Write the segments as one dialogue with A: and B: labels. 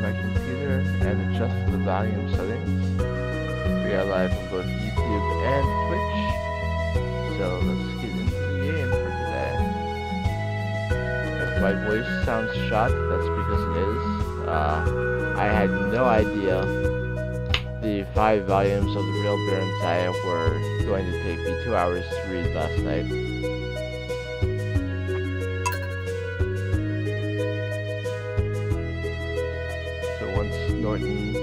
A: my computer and adjust the volume settings. We are live on both YouTube and Twitch, so let's get into the game for today. If my voice sounds shot, that's because it is. I had no idea the 5 volumes of the Real Baron's Eye were going to take me 2 hours to read last night. Norton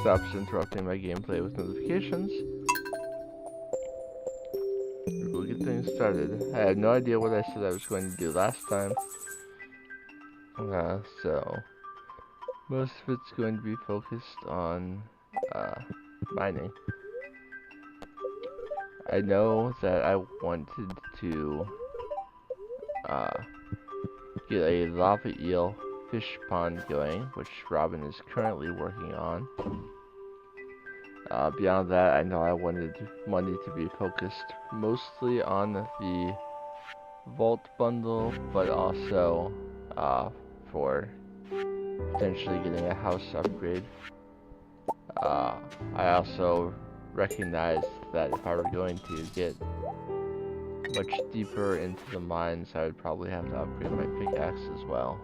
A: stops interrupting my gameplay with notifications. We'll get things started. I had no idea what I said I was going to do last time. So most of it's going to be focused on mining. I know that I wanted to get a lava eel fish pond going, which Robin is currently working on. Beyond that, I know I wanted money to be focused mostly on the vault bundle, but also for potentially getting a house upgrade. I also recognized that if I were going to get much deeper into the mines, I would probably have to upgrade my pickaxe as well.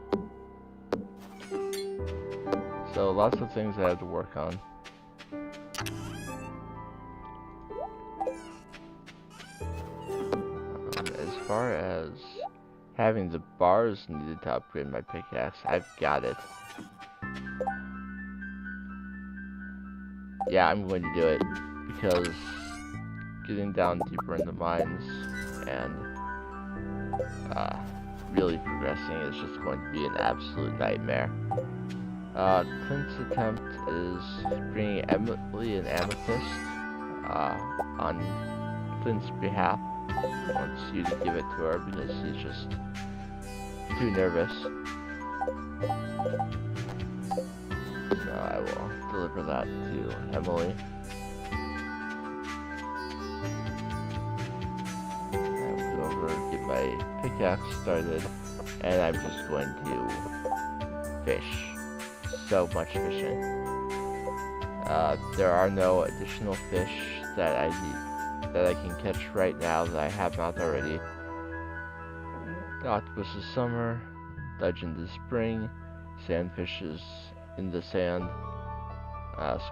A: So lots of things I have to work on. As far as having the bars needed to upgrade my pickaxe, I've got it. Yeah, I'm going to do it because getting down deeper in the mines and really progressing is just going to be an absolute nightmare. Clint's attempt is bringing Emily and Amethyst on Clint's behalf. He wants you to give it to her because he's just too nervous. So I will deliver that to Emily. I will go over and get my pickaxe started, and I'm just going to fish. So much fishing. There are no additional fish that I can catch right now that I have not already. Octopus is summer, legend is spring, sandfish is in the sand,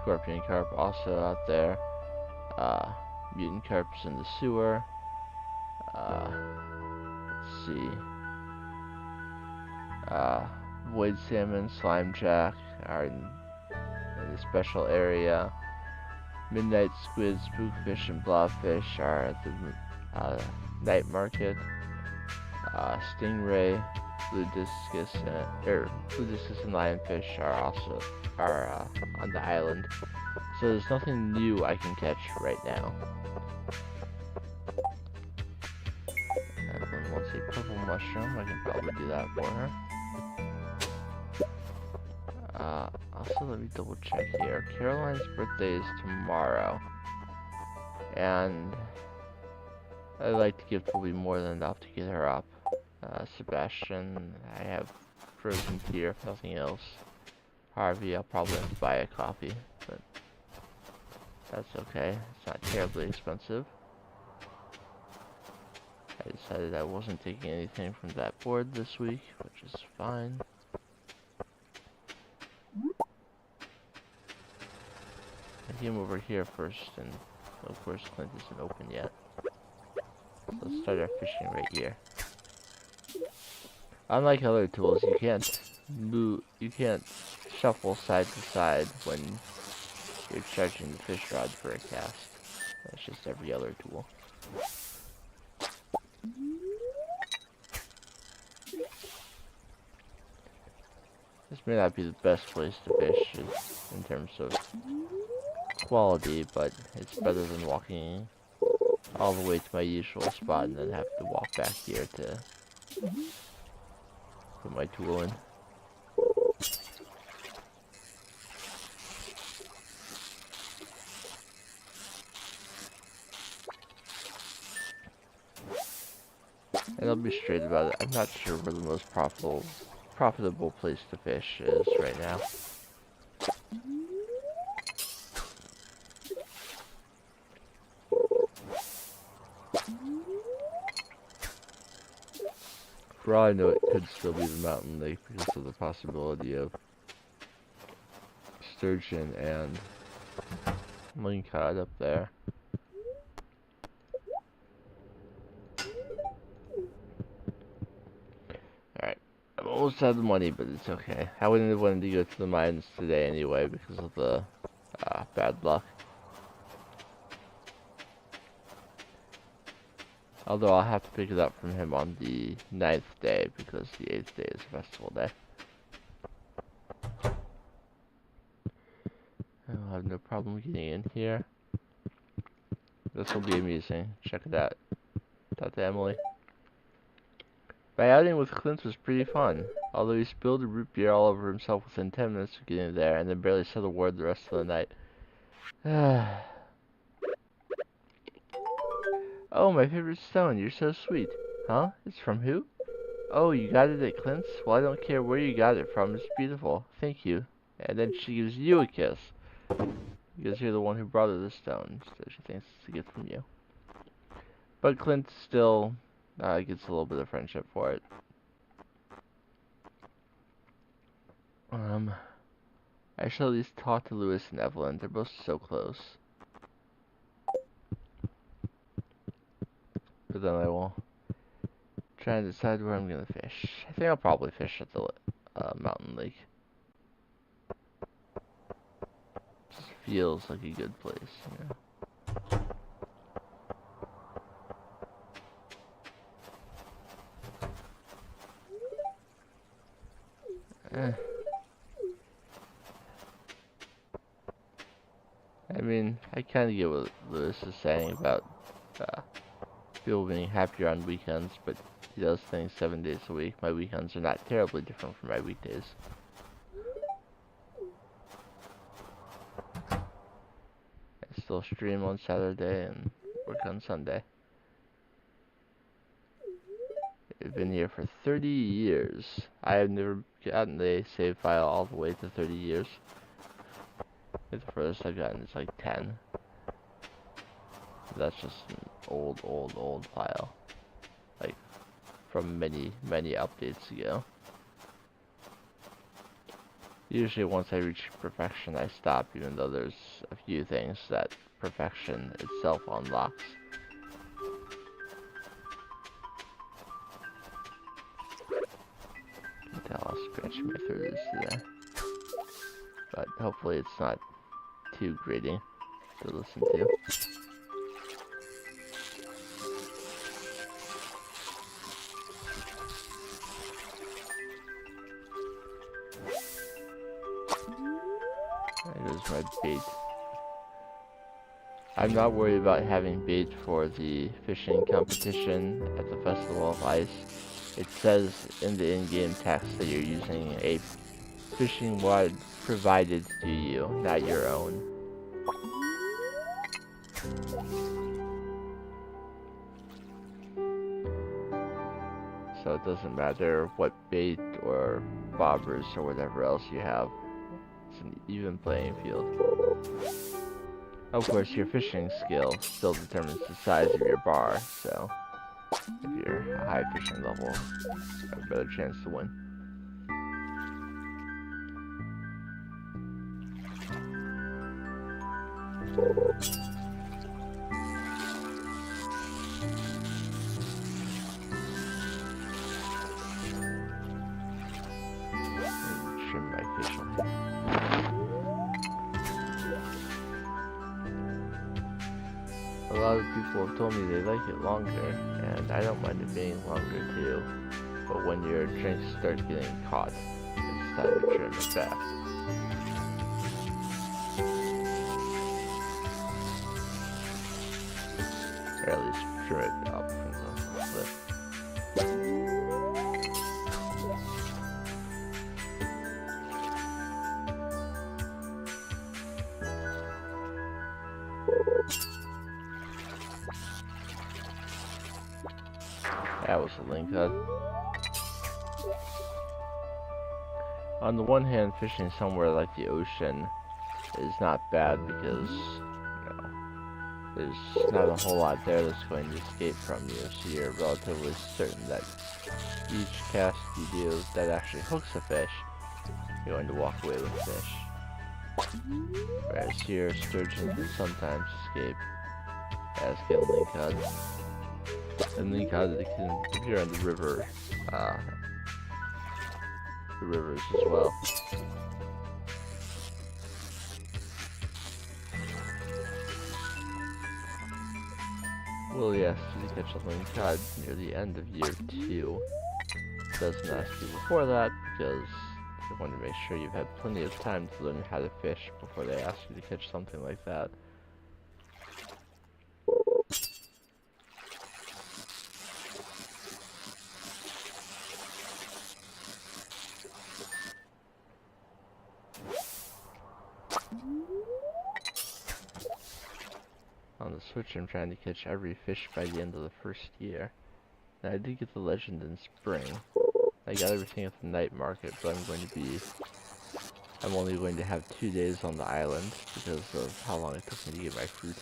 A: scorpion carp also out there, mutant carp's in the sewer. Let's see. Void salmon, slime jack are in a special area. Midnight squid, spookfish, and blobfish are at the night market. Stingray, blue discus, and lionfish are also on the island. So there's nothing new I can catch right now. Everyone wants a purple mushroom. I can probably do that for her. Also, let me double check here. Caroline's birthday is tomorrow, and I'd like to give probably more than enough to get her up. Sebastian, I have frozen tea if nothing else. Harvey, I'll probably have to buy a coffee, but that's okay. It's not terribly expensive. I decided I wasn't taking anything from that board this week, which is fine. I came over here first, and of course Clint isn't open yet. So let's start our fishing right here. Unlike other tools, you can't shuffle side to side when you're charging the fish rod for a cast. That's just every other tool. This may not be the best place to fish in terms of quality, but it's better than walking all the way to my usual spot and then have to walk back here to put my tool in. And I'll be straight about it, I'm not sure where the most profitable profitable place to fish is right now. For all I know, it could still be the mountain lake because of the possibility of sturgeon and lingcod up there. Alright, I'm almost out of money, but it's okay. I wouldn't have wanted to go to the mines today anyway because of the bad luck. Although I'll have to pick it up from him on the 9th day because the 8th day is festival day. I'll have no problem getting in here. This will be amusing. Check it out. Talk to Emily. My outing with Clint was pretty fun. Although he spilled a root beer all over himself within 10 minutes of getting there and then barely said a word the rest of the night. Oh, my favorite stone. You're so sweet. Huh? It's from who? Oh, you got it at Clint's? Well, I don't care where you got it from. It's beautiful. Thank you. And then she gives you a kiss. Because you're the one who brought her the stone. So she thinks it's a gift from you. But Clint still gets a little bit of friendship for it. I shall at least talk to Lewis and Evelyn. They're both so close. But then I will try and decide where I'm gonna fish. I think I'll probably fish at the mountain lake. Just feels like a good place, you know. I mean, I kind of get what Lewis is saying about people being happier on weekends, but he does things 7 days a week. My weekends are not terribly different from my weekdays. I still stream on Saturday and work on Sunday. I've been here for 30 years. I have never gotten a save file all the way to 30 years. The furthest I've gotten is like 10. That's just an old file. Like, from many updates ago. Usually once I reach perfection I stop, even though there's a few things that perfection itself unlocks. I can tell how scratchy my throat is today. But hopefully it's not too grating to listen to. There goes my bait. I'm not worried about having bait for the fishing competition at the Festival of Ice. It says in the in-game text that you're using a fishing rod provided to you, not your own. So it doesn't matter what bait or bobbers or whatever else you have. It's an even playing field. Of course, your fishing skill still determines the size of your bar, so if you're a high fishing level, you have a better chance to win. Trim my fish on here. A lot of people have told me they like it longer, and I don't mind it being longer too. But when your drinks start getting caught, it's time to trim it back. Or at least trim it up from the lip. That was a link hut. On the one hand, fishing somewhere like the ocean is not bad because, there's not a whole lot there that's going to escape from you, so you're relatively certain that each cast you do that actually hooks a fish, you're going to walk away with fish. Whereas here, sturgeon can sometimes escape, as can lingcod. And lingcod can appear on the river, the rivers as well. Willie asked you to catch a lingcod near the end of year 2. Doesn't ask you before that because they want to make sure you've had plenty of time to learn how to fish before they ask you to catch something like that. On the Switch, I'm trying to catch every fish by the end of the first year. And I did get the legend in spring. I got everything at the night market, but I'm only going to have 2 days on the island because of how long it took me to get my fruit.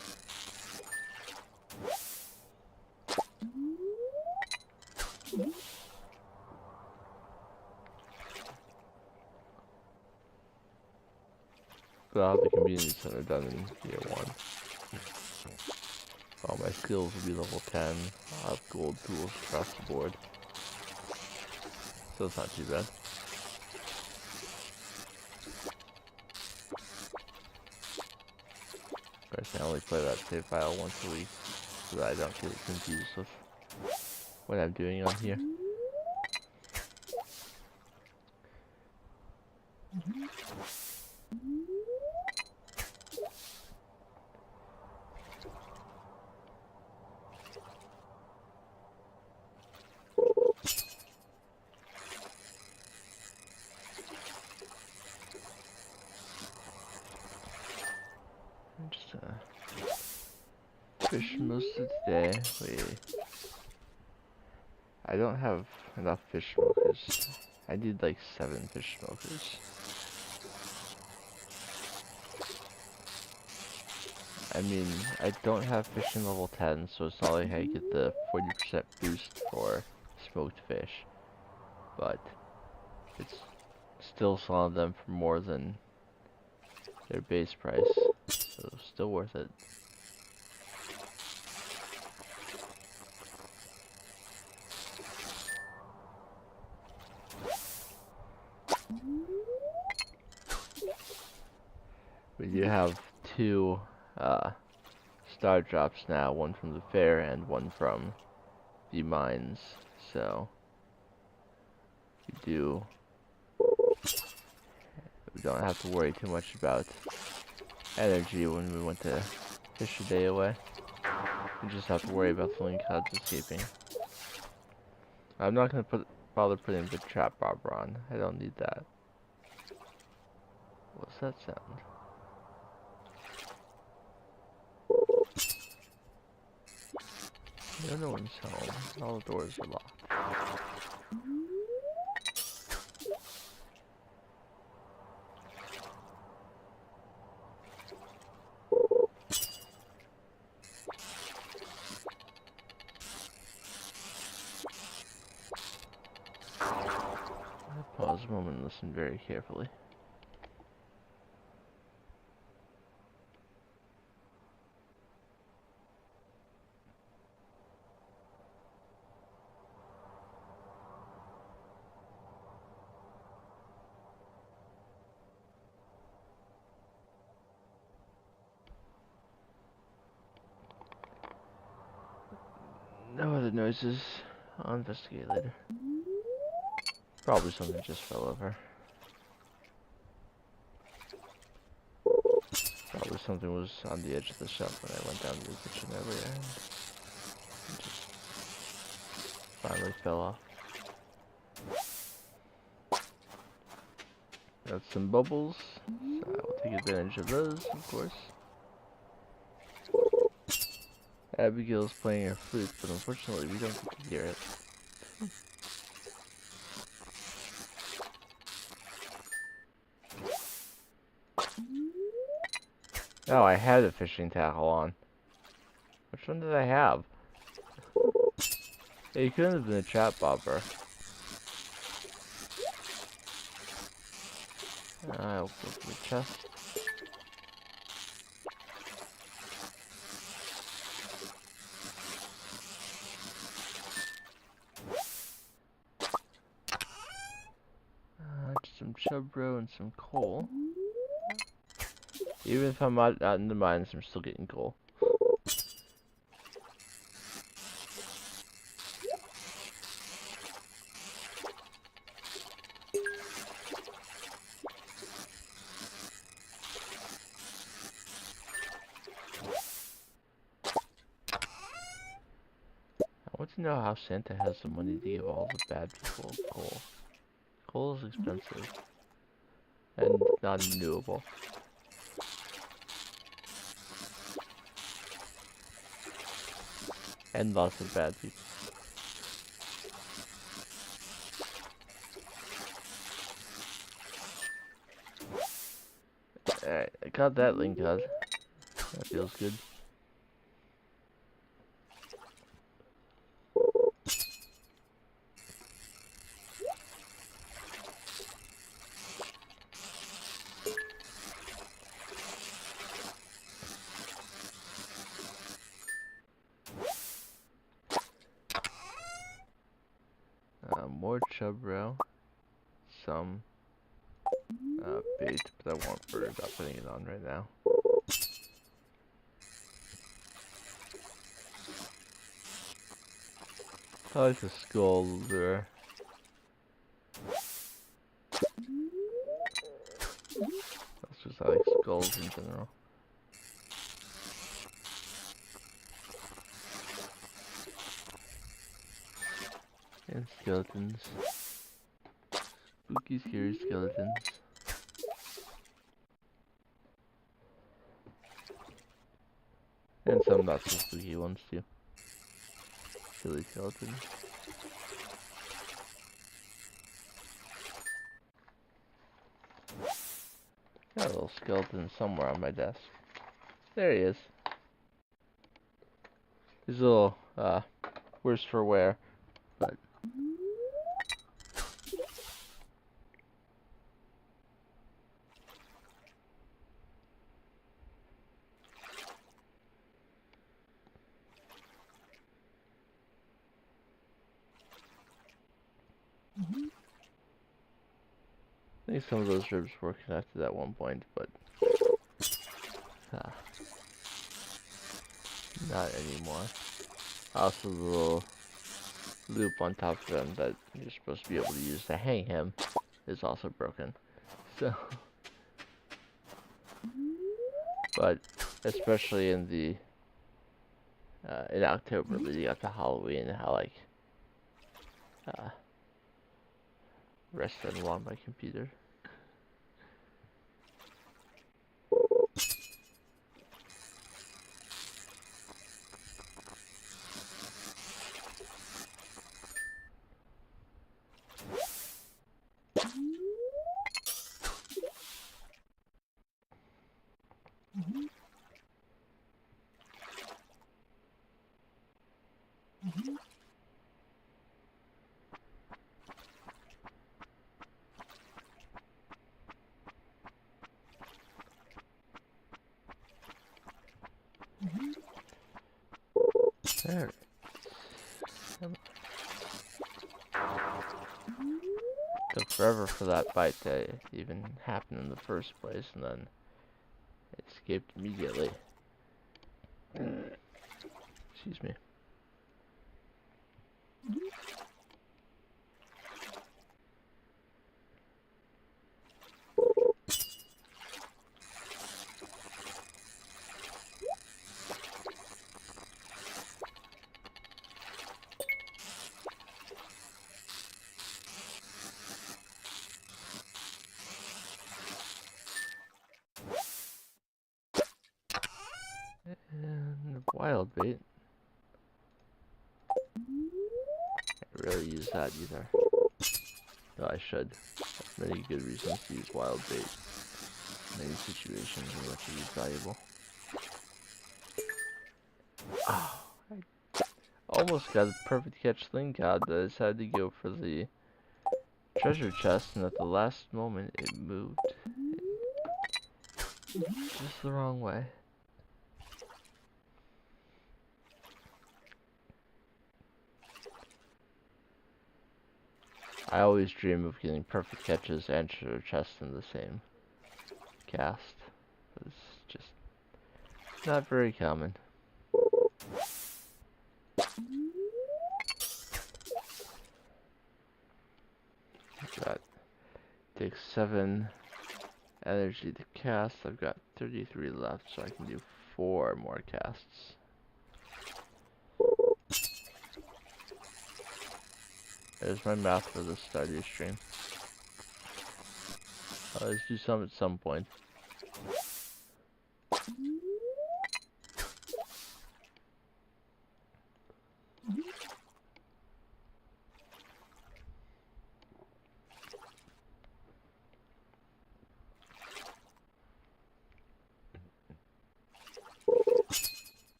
A: But I'll have the community center done in year 1. All my skills will be level 10. I'll have gold tools across the board. So it's not too bad. Of course, I only play that save file once a week, so that I don't get confused with what I'm doing on here. Fish most of the day. I don't have enough fish smokers. I need like 7 fish smokers. I mean, I don't have fishing level 10, so it's not like I get the 40% boost for smoked fish. But it's still selling them for more than their base price, so still worth it. We do have 2 star drops now, one from the fair and one from the mines, so we don't have to worry too much about energy when we want to fish a day away. We just have to worry about the lingcods escaping. I'm not going to bother putting the trap bobber on. I don't need that. What's that sound? No one's home. All the doors are locked. Pause a moment and listen very carefully. No other noises. I'll investigate later. Probably something just fell over. Probably something was on the edge of the shelf when I went down to the kitchen earlier. And just finally fell off. Got some bubbles, so I will take advantage of those, of course. Abigail's playing her flute, but unfortunately we don't get to hear it. Oh, I had a fishing tackle on. Which one did I have? Hey, you couldn't have been a chat bobber. I'll open the chest. Just some chubro and some coal. Even if I'm out in the mines, I'm still getting coal. I want to know how Santa has the money to give all the bad people coal. Coal is expensive. And not renewable. And lots of bad people. Alright, I got that link out. That feels good. More chubro. Some bait, but I won't worry about putting it on right now. I like the skull lure. That's just I like skulls in general. And skeletons. Spooky, scary skeletons. And some not so spooky ones too. Silly skeletons. Got a little skeleton somewhere on my desk. There he is. He's a little, worse for wear, but... I think some of those ribs were connected at one point, but... not anymore. Also, the little loop on top of him that you're supposed to be able to use to hang him is also broken. So... but, especially in the... in October leading up to Halloween, how, like... rested along my computer. There. Took forever for that bite to even happen in the first place, and then it escaped immediately. Excuse me. And wild bait. Can't really use that either. No, I should. There's many good reasons to use wild bait. Many situations in which it is valuable. Oh, I almost got a perfect catch link cod, but I decided to go for the treasure chest, and at the last moment it moved. Just the wrong way. I always dream of getting perfect catches and treasure chests in the same cast. But it's just not very common. That takes 7 energy to cast. I've got 33 left, so I can do 4 more casts. There's my math for the Stardew stream. Let's do some at some point.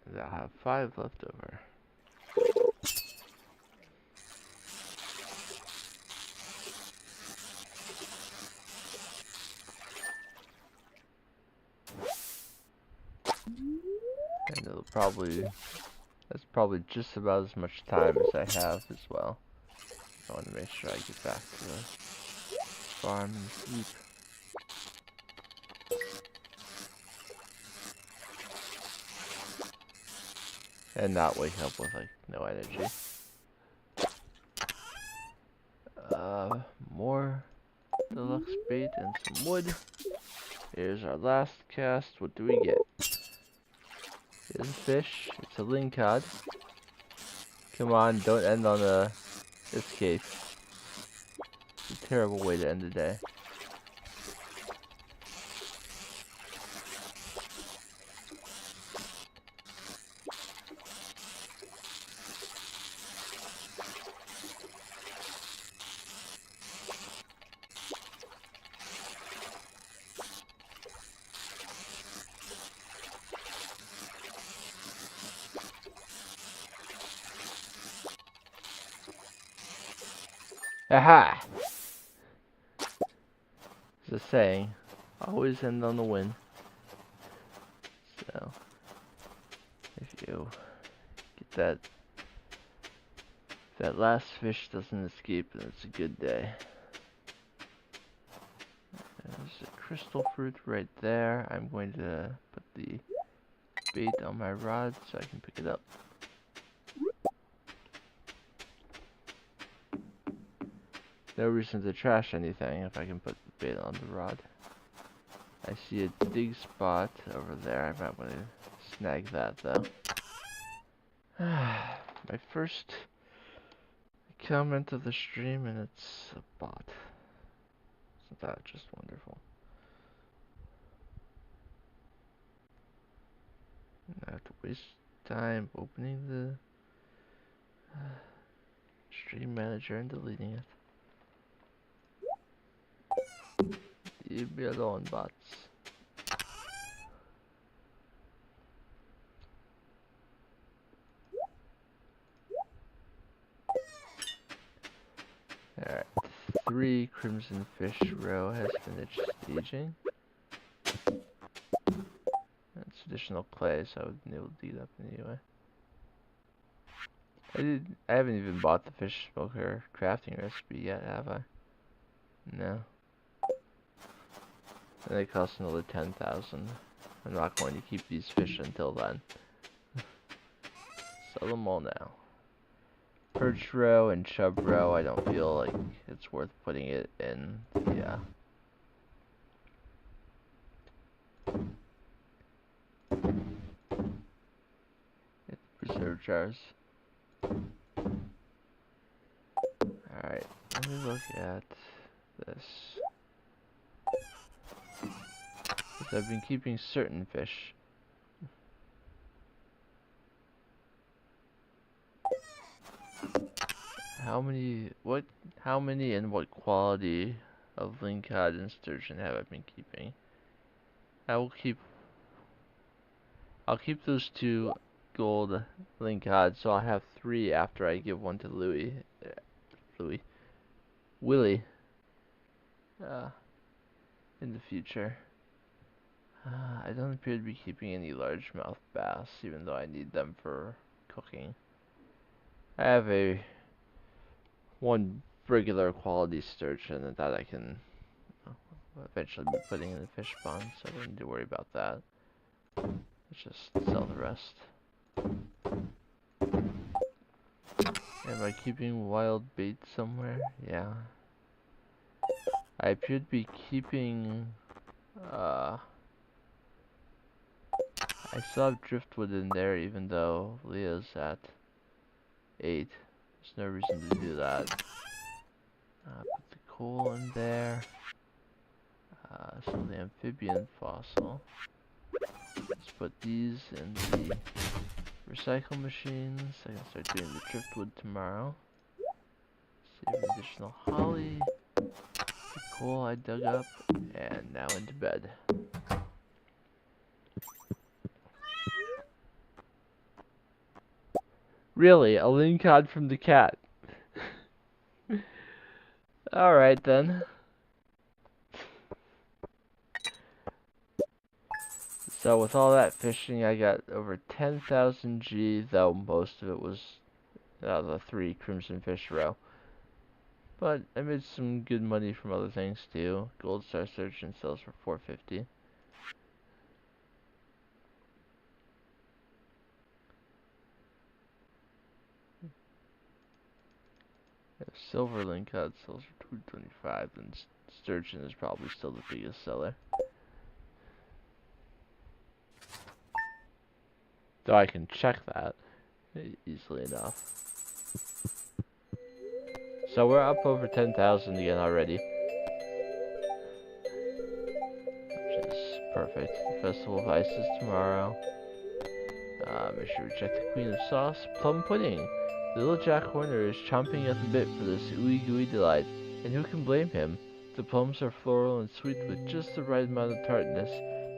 A: And I'll have 5 left over. And that's probably just about as much time as I have as well. I want to make sure I get back to the farm and sleep. And not wake up with like no energy. More deluxe bait and some wood. Here's our last cast. What do we get? It's a fish. It's a lingcod. Come on, don't end on a escape. It's a terrible way to end the day. Aha! It's a saying. Always end on the win. So, if you get that last fish doesn't escape, then it's a good day. There's a crystal fruit right there. I'm going to put the bait on my rod so I can pick it up. No reason to trash anything if I can put the bait on the rod. I see a dig spot over there. I might want to snag that though. My first comment of the stream, and it's a bot. Isn't that just wonderful? I have to waste time opening the stream manager and deleting it. Leave me alone, bots. Alright, 3 crimson fish roe has finished staging. That's additional clay, so I would be able to dig it up anyway. I haven't even bought the fish smoker crafting recipe yet, have I? No. And they cost another 10,000. I'm not going to keep these fish until then. Sell them all now. Perch roe and chub roe, I don't feel like it's worth putting it in the preserve jars. Alright, let me look at this. Because I've been keeping certain fish. How many and what quality of lingcod and sturgeon have I been keeping? I'll keep those 2 gold lingcod, so I'll have 3 after I give one to Willie, uh, in the future. I don't appear to be keeping any largemouth bass, even though I need them for cooking. I have one regular quality sturgeon that I can eventually be putting in the fish pond, so I don't need to worry about that. Let's just sell the rest. Am I keeping wild bait somewhere? Yeah. I appear to be keeping, I still have driftwood in there even though Leah's at 8. There's no reason to do that. Put the coal in there. Some of the amphibian fossil. Let's put these in the recycle machines. I can start doing the driftwood tomorrow. Save additional holly. The coal I dug up. And now into bed. Really? A lingcod from the cat? Alright then. So with all that fishing, I got over 10,000 G, though most of it was the 3 crimson fish row. But I made some good money from other things too. Gold Star Sturgeon sells for 450. Silver lingcod sells for 225, and sturgeon is probably still the biggest seller. Though I can check that easily enough. So we're up over 10,000 again already. Which is perfect. The Festival of Ice is tomorrow. Make sure we check the Queen of Sauce. Plum pudding. Little Jack Horner is chomping at the bit for this ooey gooey delight, and who can blame him? The plums are floral and sweet with just the right amount of tartness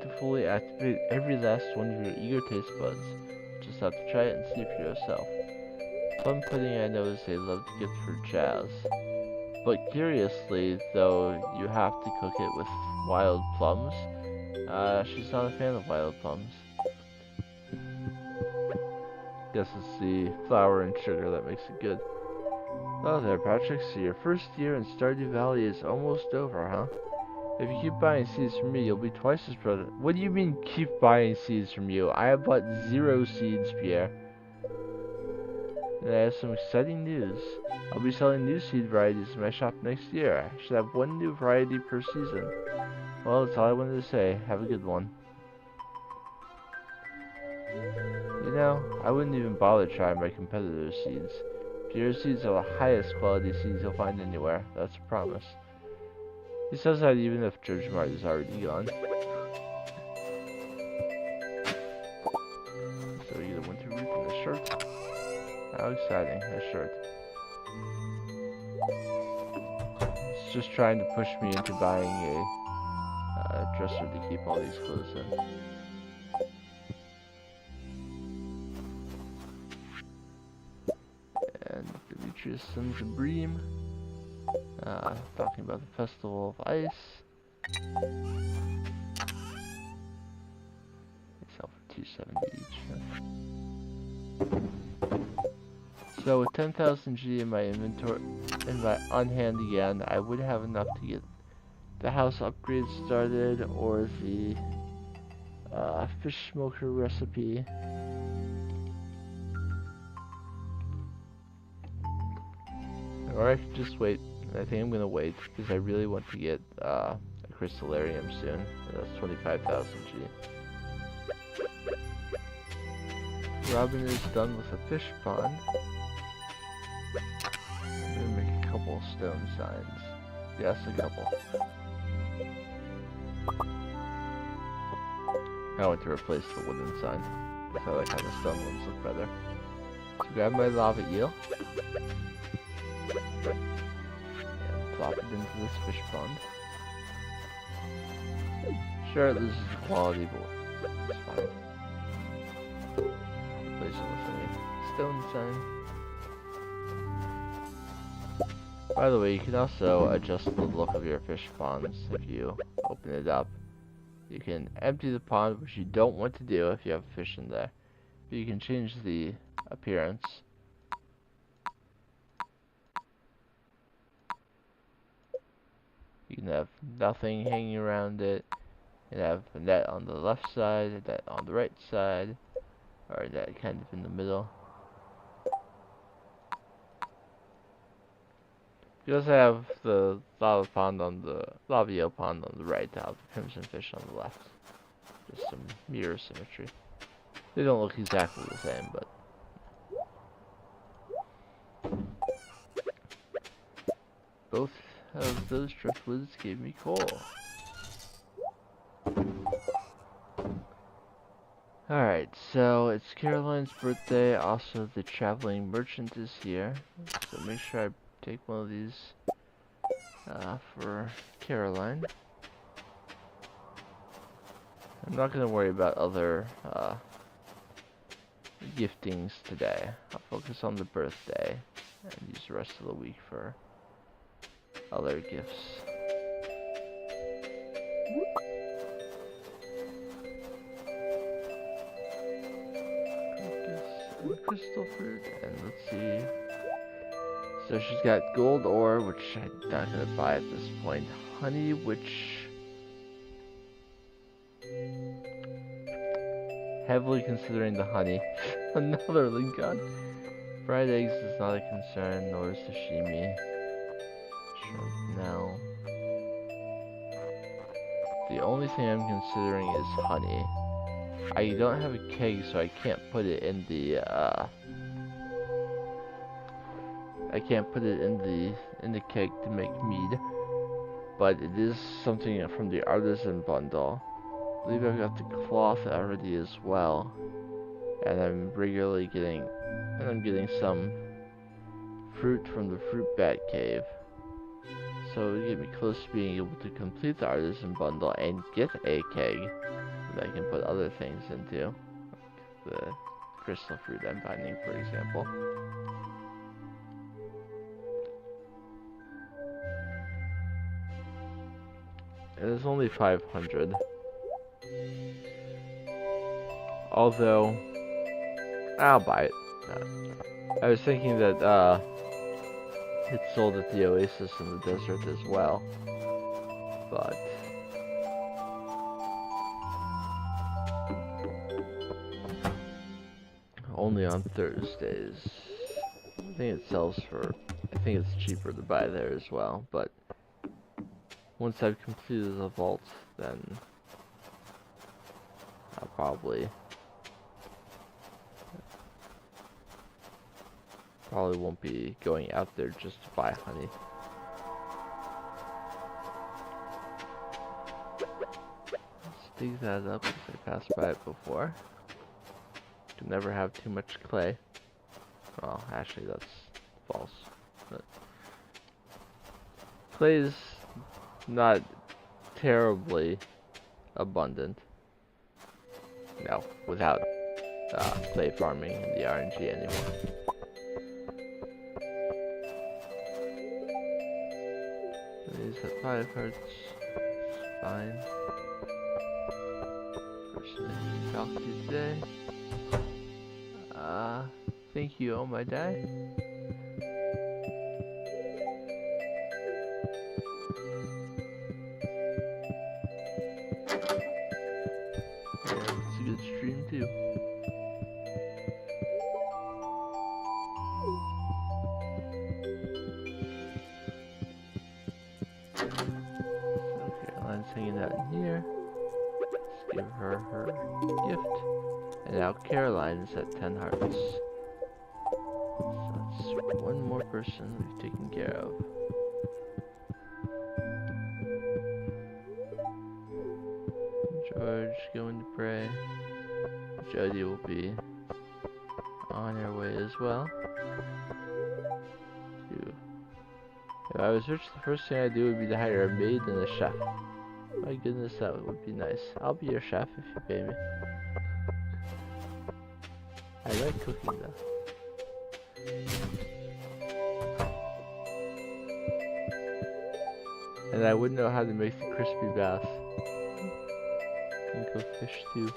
A: to fully activate every last one of your eager taste buds. Just have to try it and see for yourself. Plum pudding I know is a loved gift for Jazz. But curiously, though, you have to cook it with wild plums. She's not a fan of wild plums. Guess it's the flour and sugar that makes it good. Oh there, Patrick, so your first year in Stardew Valley is almost over, huh? If you keep buying seeds from me, you'll be twice as productive. What do you mean, keep buying seeds from you? I have bought 0 seeds, Pierre. And I have some exciting news. I'll be selling new seed varieties in my shop next year. I should have 1 new variety per season. Well, that's all I wanted to say. Have a good one. You know, I wouldn't even bother trying my competitors' seeds. Pierre's seeds are the highest quality seeds you'll find anywhere. That's a promise. He says that even if Judge Mart is already gone. So we get a winter wreath and a shirt. How exciting, a shirt. It's just trying to push me into buying a dresser to keep all these clothes in. And Demetrius sends a bream. Talking about the Festival of Ice. They sell for 270 each. So with 10,000 G in my inventory, on hand again, I would have enough to get the house upgrade started or the fish smoker recipe. Or I could just wait. I think I'm gonna wait because I really want to get a crystallarium soon. That's 25,000 G. Robin is done with the fish pond. I'm gonna make a couple stone signs. Yes, a couple. I want to replace the wooden sign. I feel like how the stone ones look better. So grab my lava eel and plop it into this fish pond. Sure, it loses the quality, but it's fine. Replace it with a stone sign. By the way, you can also adjust the look of your fish ponds if you open it up. You can empty the pond, which you don't want to do if you have fish in there. But you can change the appearance. You can have nothing hanging around it. You can have a net on the left side, a net on the right side, or a net kind of in the middle. You also have the lava eel pond on the right, to have the crimson fish on the left. Just some mirror symmetry. They don't look exactly the same, but both of those driftwoods gave me coal. Alright, so it's Caroline's birthday. Also, the traveling merchant is here. So make sure I take one of these for Caroline. I'm not going to worry about other giftings today. I'll focus on the birthday and use the rest of the week for other gifts. Crystal fruit, and let's see. So she's got gold ore, which I'm not gonna buy at this point. Honey, which heavily considering the honey. Another Lincoln. Fried eggs is not a concern, nor is sashimi. Shrimp, no. The only thing I'm considering is honey. I don't have a keg, so I can't put it in the keg to make mead. But it is something from the artisan bundle. I believe I've got the cloth already as well. And I'm getting some fruit from the fruit bat cave. So it'll get me close to being able to complete the artisan bundle and get a keg that I can put other things into. Like the crystal fruit I'm finding, for example. It is only 500. Although, I'll buy it. I was thinking that it's sold at the oasis in the desert as well. But only on Thursdays. I think it's cheaper to buy there as well, but once I've completed the vault, then I'll probably won't be going out there just to buy honey. Let's dig that up because I passed by it before. Can never have too much clay. Well, actually that's false. But clay is not terribly abundant. No, without clay farming in the RNG anymore. These at 5 hearts. Fine. Person I talked to today. Thank you, oh my dad. It's a good stream too. So Caroline's hanging out in here. Let's give her her gift. And now Caroline is at 10 hearts. So that's one more person we've taken care of. George going to pray. Jody will be on our way as well. If I was rich, the first thing I'd do would be to hire a maid and a chef. My goodness, that would be nice. I'll be your chef if you pay me. I like cooking though. And I would know how to make the crispy bass. And cook fish too.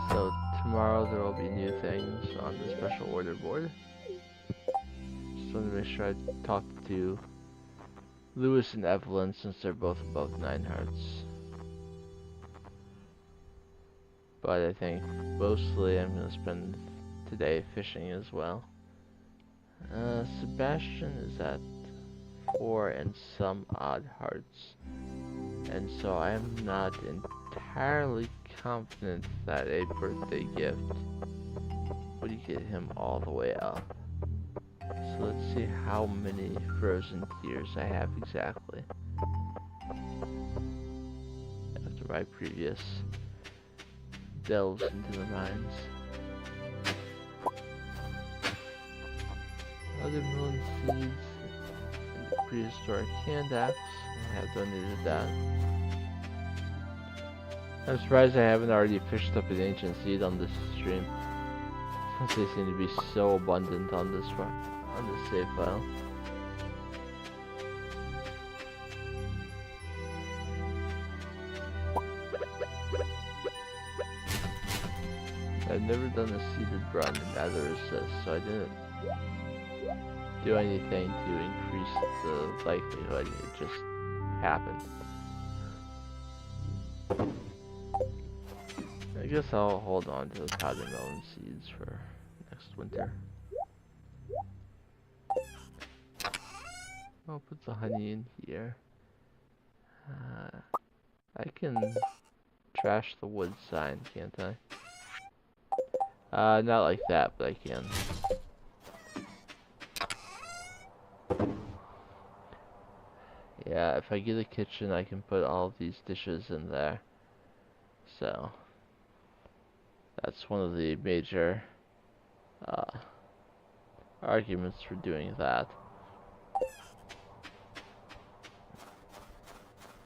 A: So tomorrow there will be new things on the special order board. Just want to make sure I talk to Lewis and Evelyn since they're both above 9 hearts. But I think mostly I'm going to spend today fishing as well. Sebastian is at 4 and some odd hearts. And so I am not entirely confident that a birthday gift would get him all the way up. So let's see how many frozen tears I have exactly. After my previous delves into the mines. Other melon seeds and the prehistoric hand axe. I have donated that. I'm surprised I haven't already fished up an ancient seed on this stream, since they seem to be so abundant on this save file. I've never done a seeded run in Nether Assist, so I didn't do anything to increase the likelihood. It just happened. I guess I'll hold on to the powder melon seeds for next winter. I'll put the honey in here. I can trash the wood sign, can't I? Not like that, but I can. Yeah, if I get a kitchen, I can put all of these dishes in there. So, that's one of the major arguments for doing that.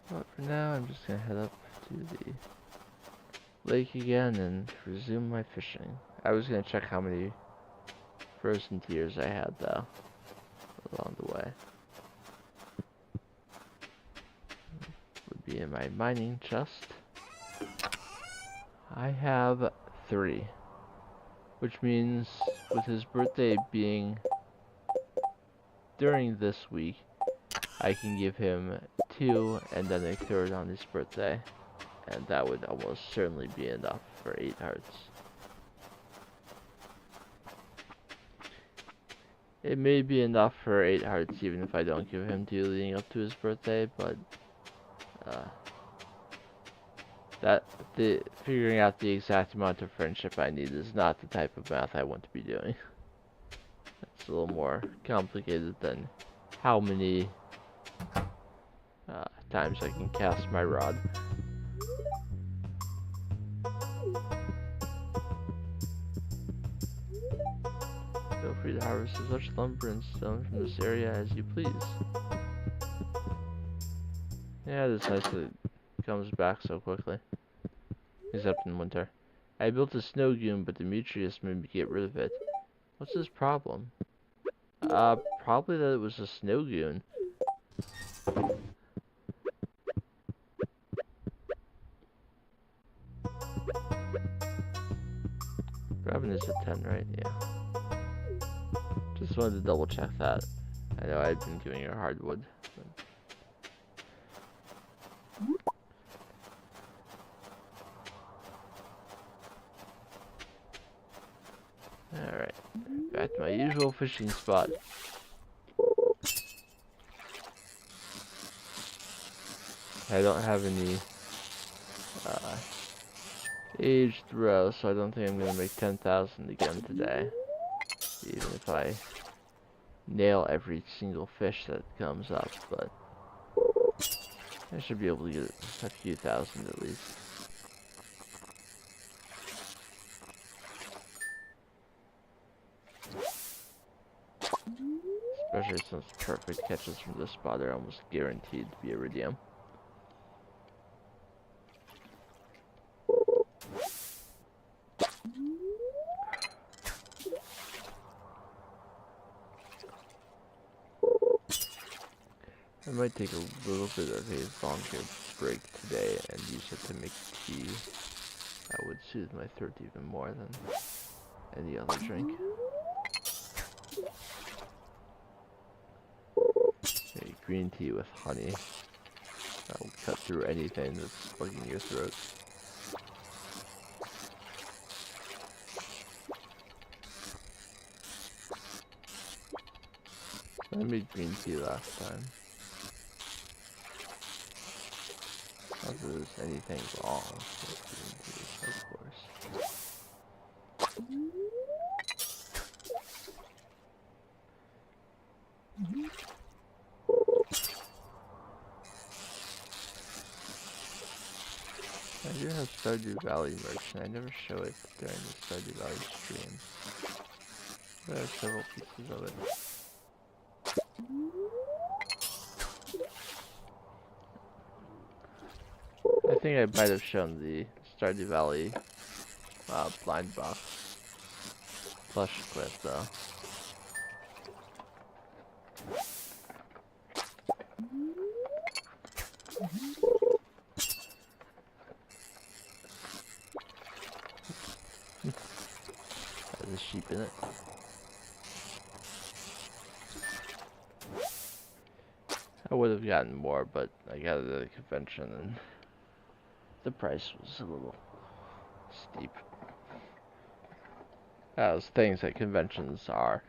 A: But for now, I'm just gonna head up to the lake again and resume my fishing. I was gonna check how many frozen tears I had though along the way. Would be in my mining chest. I have 3, which means with his birthday being during this week, I can give him 2 and then a 3rd on his birthday, and that would almost certainly be enough for 8 hearts. It may be enough for 8 hearts even if I don't give him 2 leading up to his birthday, but figuring out the exact amount of friendship I need is not the type of math I want to be doing. It's a little more complicated than how many times I can cast my rod. Feel free to harvest as much lumber and stone from this area as you please. Yeah, it's nice that it comes back so quickly. Except in winter. I built a snow goon, but Demetrius made me get rid of it. What's his problem? Probably that it was a snow goon. Grabbing is a 10, right? Yeah. Just wanted to double check that. I know I've been doing your hardwood. Alright. Back to my usual fishing spot. I don't have any aged roe, so I don't think I'm going to make 10,000 again today. Even if I nail every single fish that comes up, but I should be able to get a few thousand at least. especially since perfect catches from this spot are almost guaranteed to be iridium. I might take a little bit of a longer break today and use it to make tea. That would soothe my throat even more than any other drink. A green tea with honey. That will cut through anything that's bugging your throat. I made green tea last time. Not that there's anything wrong with green tea, of course. I do have Stardew Valley merch, and I never show it during the Stardew Valley stream. There are several pieces of it. I think I might have shown the Stardew Valley blind box plush clip though. There's a sheep in it. I would have gotten more, but I got it at a convention and the price was a little steep. As things at conventions are.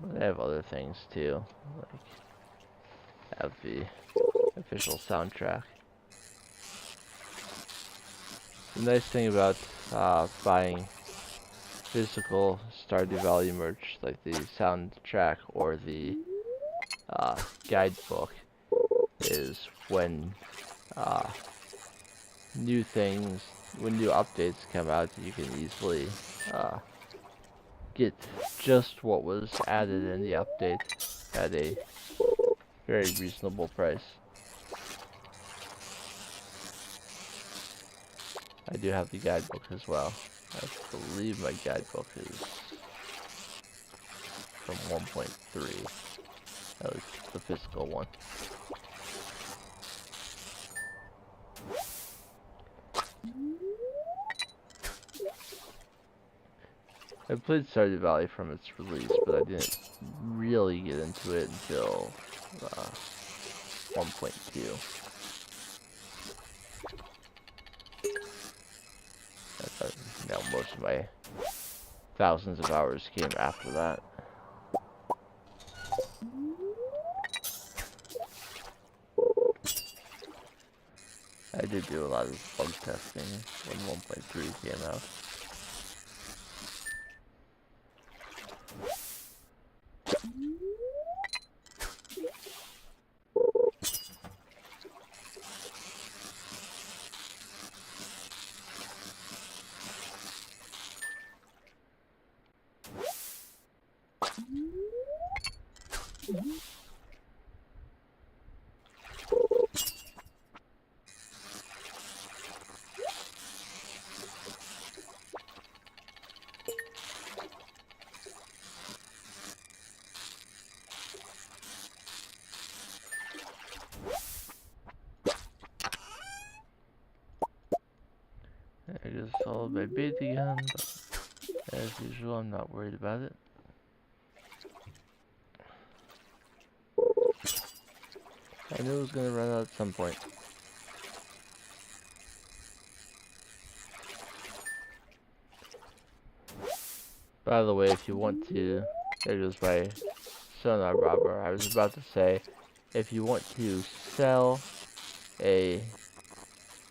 A: But I have other things too, like have the official soundtrack. The nice thing about buying physical Stardew Valley merch, like the soundtrack or the guidebook, is when new updates come out, you can easily get just what was added in the update at a very reasonable price. I do have the guidebook as well. I believe my guidebook is from 1.3. That was the physical one. I played Stardew Valley from its release, but I didn't really get into it until 1.2. Most of my thousands of hours came after that. I did do a lot of bug testing when 1.3 came out. I just followed my bait again, but as usual, I'm not worried about it. I knew it was going to run out at some point. By the way, if you want to, there goes my sonar robber. I was about to say, if you want to sell a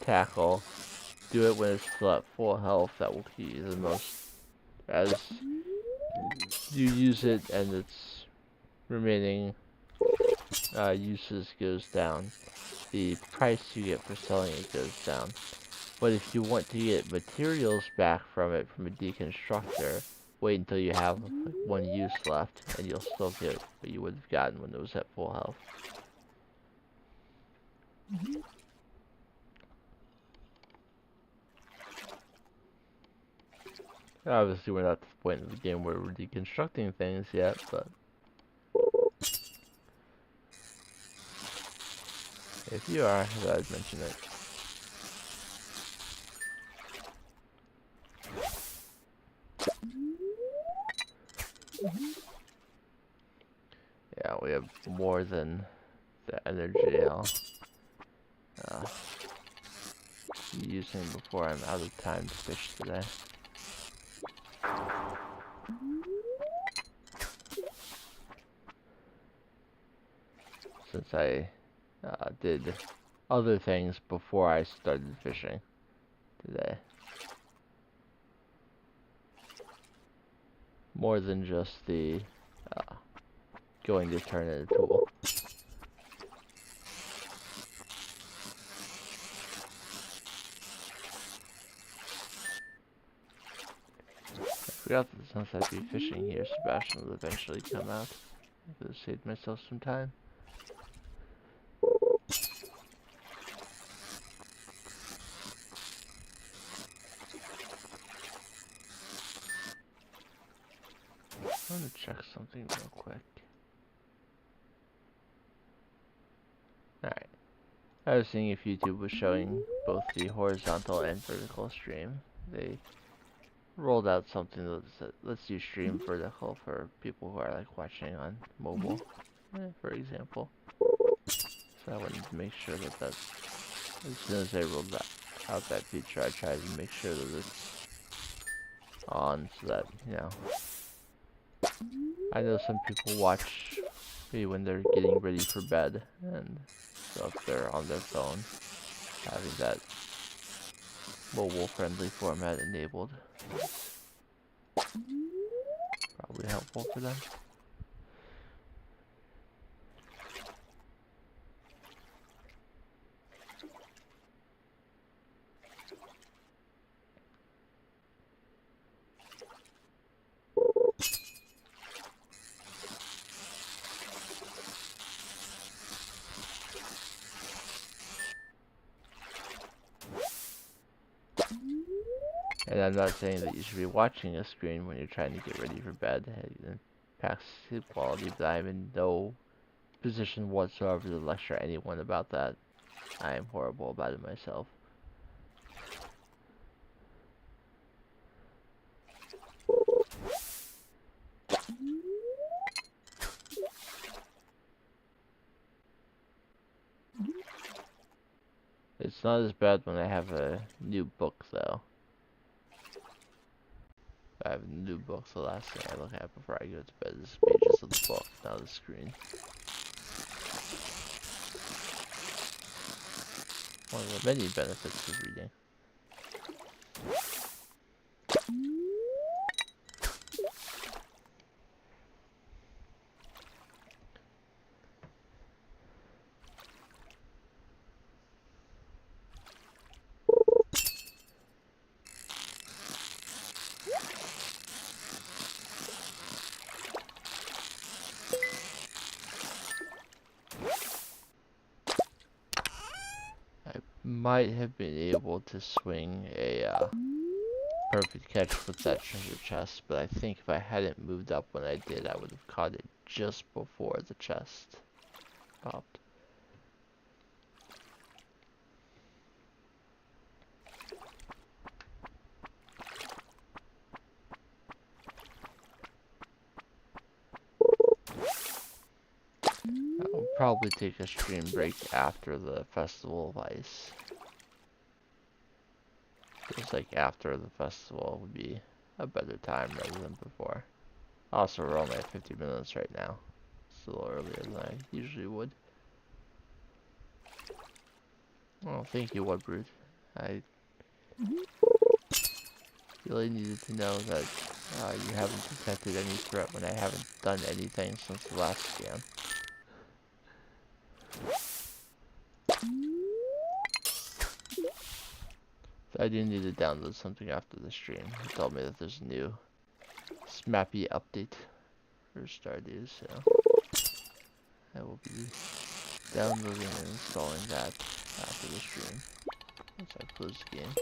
A: tackle, do it when it's still at full health. That will keep you the most. As you use it and its remaining uses goes down, the price you get for selling it goes down. But if you want to get materials back from it from a deconstructor, wait until you have like one use left, and you'll still get what you would have gotten when it was at full health. Obviously, we're not at the point of the game where we're deconstructing things yet, but if you are, I thought I'd mention it. Yeah, we have more than the energy I'll be using before I'm out of time to fish today. Since I did other things before I started fishing today. More than just the going to turn in a tool. I forgot that since I'd be fishing here, Sebastian will eventually come out. I could have saved myself some time. I'm gonna check something real quick. Alright. I was seeing if YouTube was showing both the horizontal and vertical stream. They rolled out something that lets you stream vertical for people who are like watching on mobile, for example. So I wanted to make sure that as soon as I rolled out that feature, I tried to make sure that it's on so that, you know, I know some people watch me when they're getting ready for bed, and so if they're on their phone, having that mobile-friendly format enabled is probably helpful for them. And I'm not saying that you should be watching a screen when you're trying to get ready for bed. It impacts sleep quality, but I'm in no position whatsoever to lecture anyone about that. I am horrible about it myself. It's not as bad when I have a new book, though. If I have a new book, the last thing I look at before I go to bed is pages of the book, not the screen. One of the many benefits of reading. Might have been able to swing a perfect catch with that treasure chest, but I think if I hadn't moved up when I did, I would have caught it just before the chest popped. I'll probably take a stream break after the Festival of Ice. Feels like after the festival would be a better time rather than before. Also, we're only at 50 minutes right now. It's a little earlier than I usually would. Well, thank you, Woodbrood. I really needed to know that you haven't detected any threat when I haven't done anything since the last scan. I do need to download something after the stream. He told me that there's a new Smappy update for Stardew, so I will be downloading and installing that after the stream once I close the game.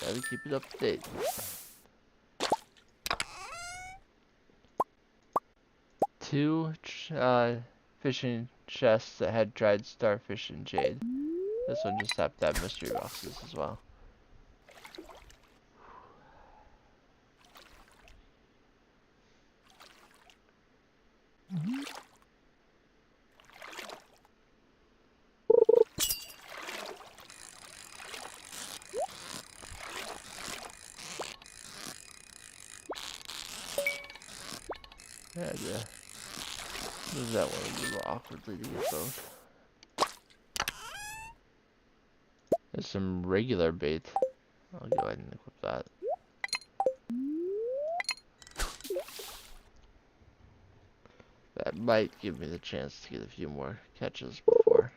A: Gotta keep it up to date. 2 fishing chests that had dried starfish and jade. This one just happened to have mystery boxes as well. Yeah, move that one a little awkwardly to get both. There's some regular bait. I'll go ahead and equip that. That might give me the chance to get a few more catches before.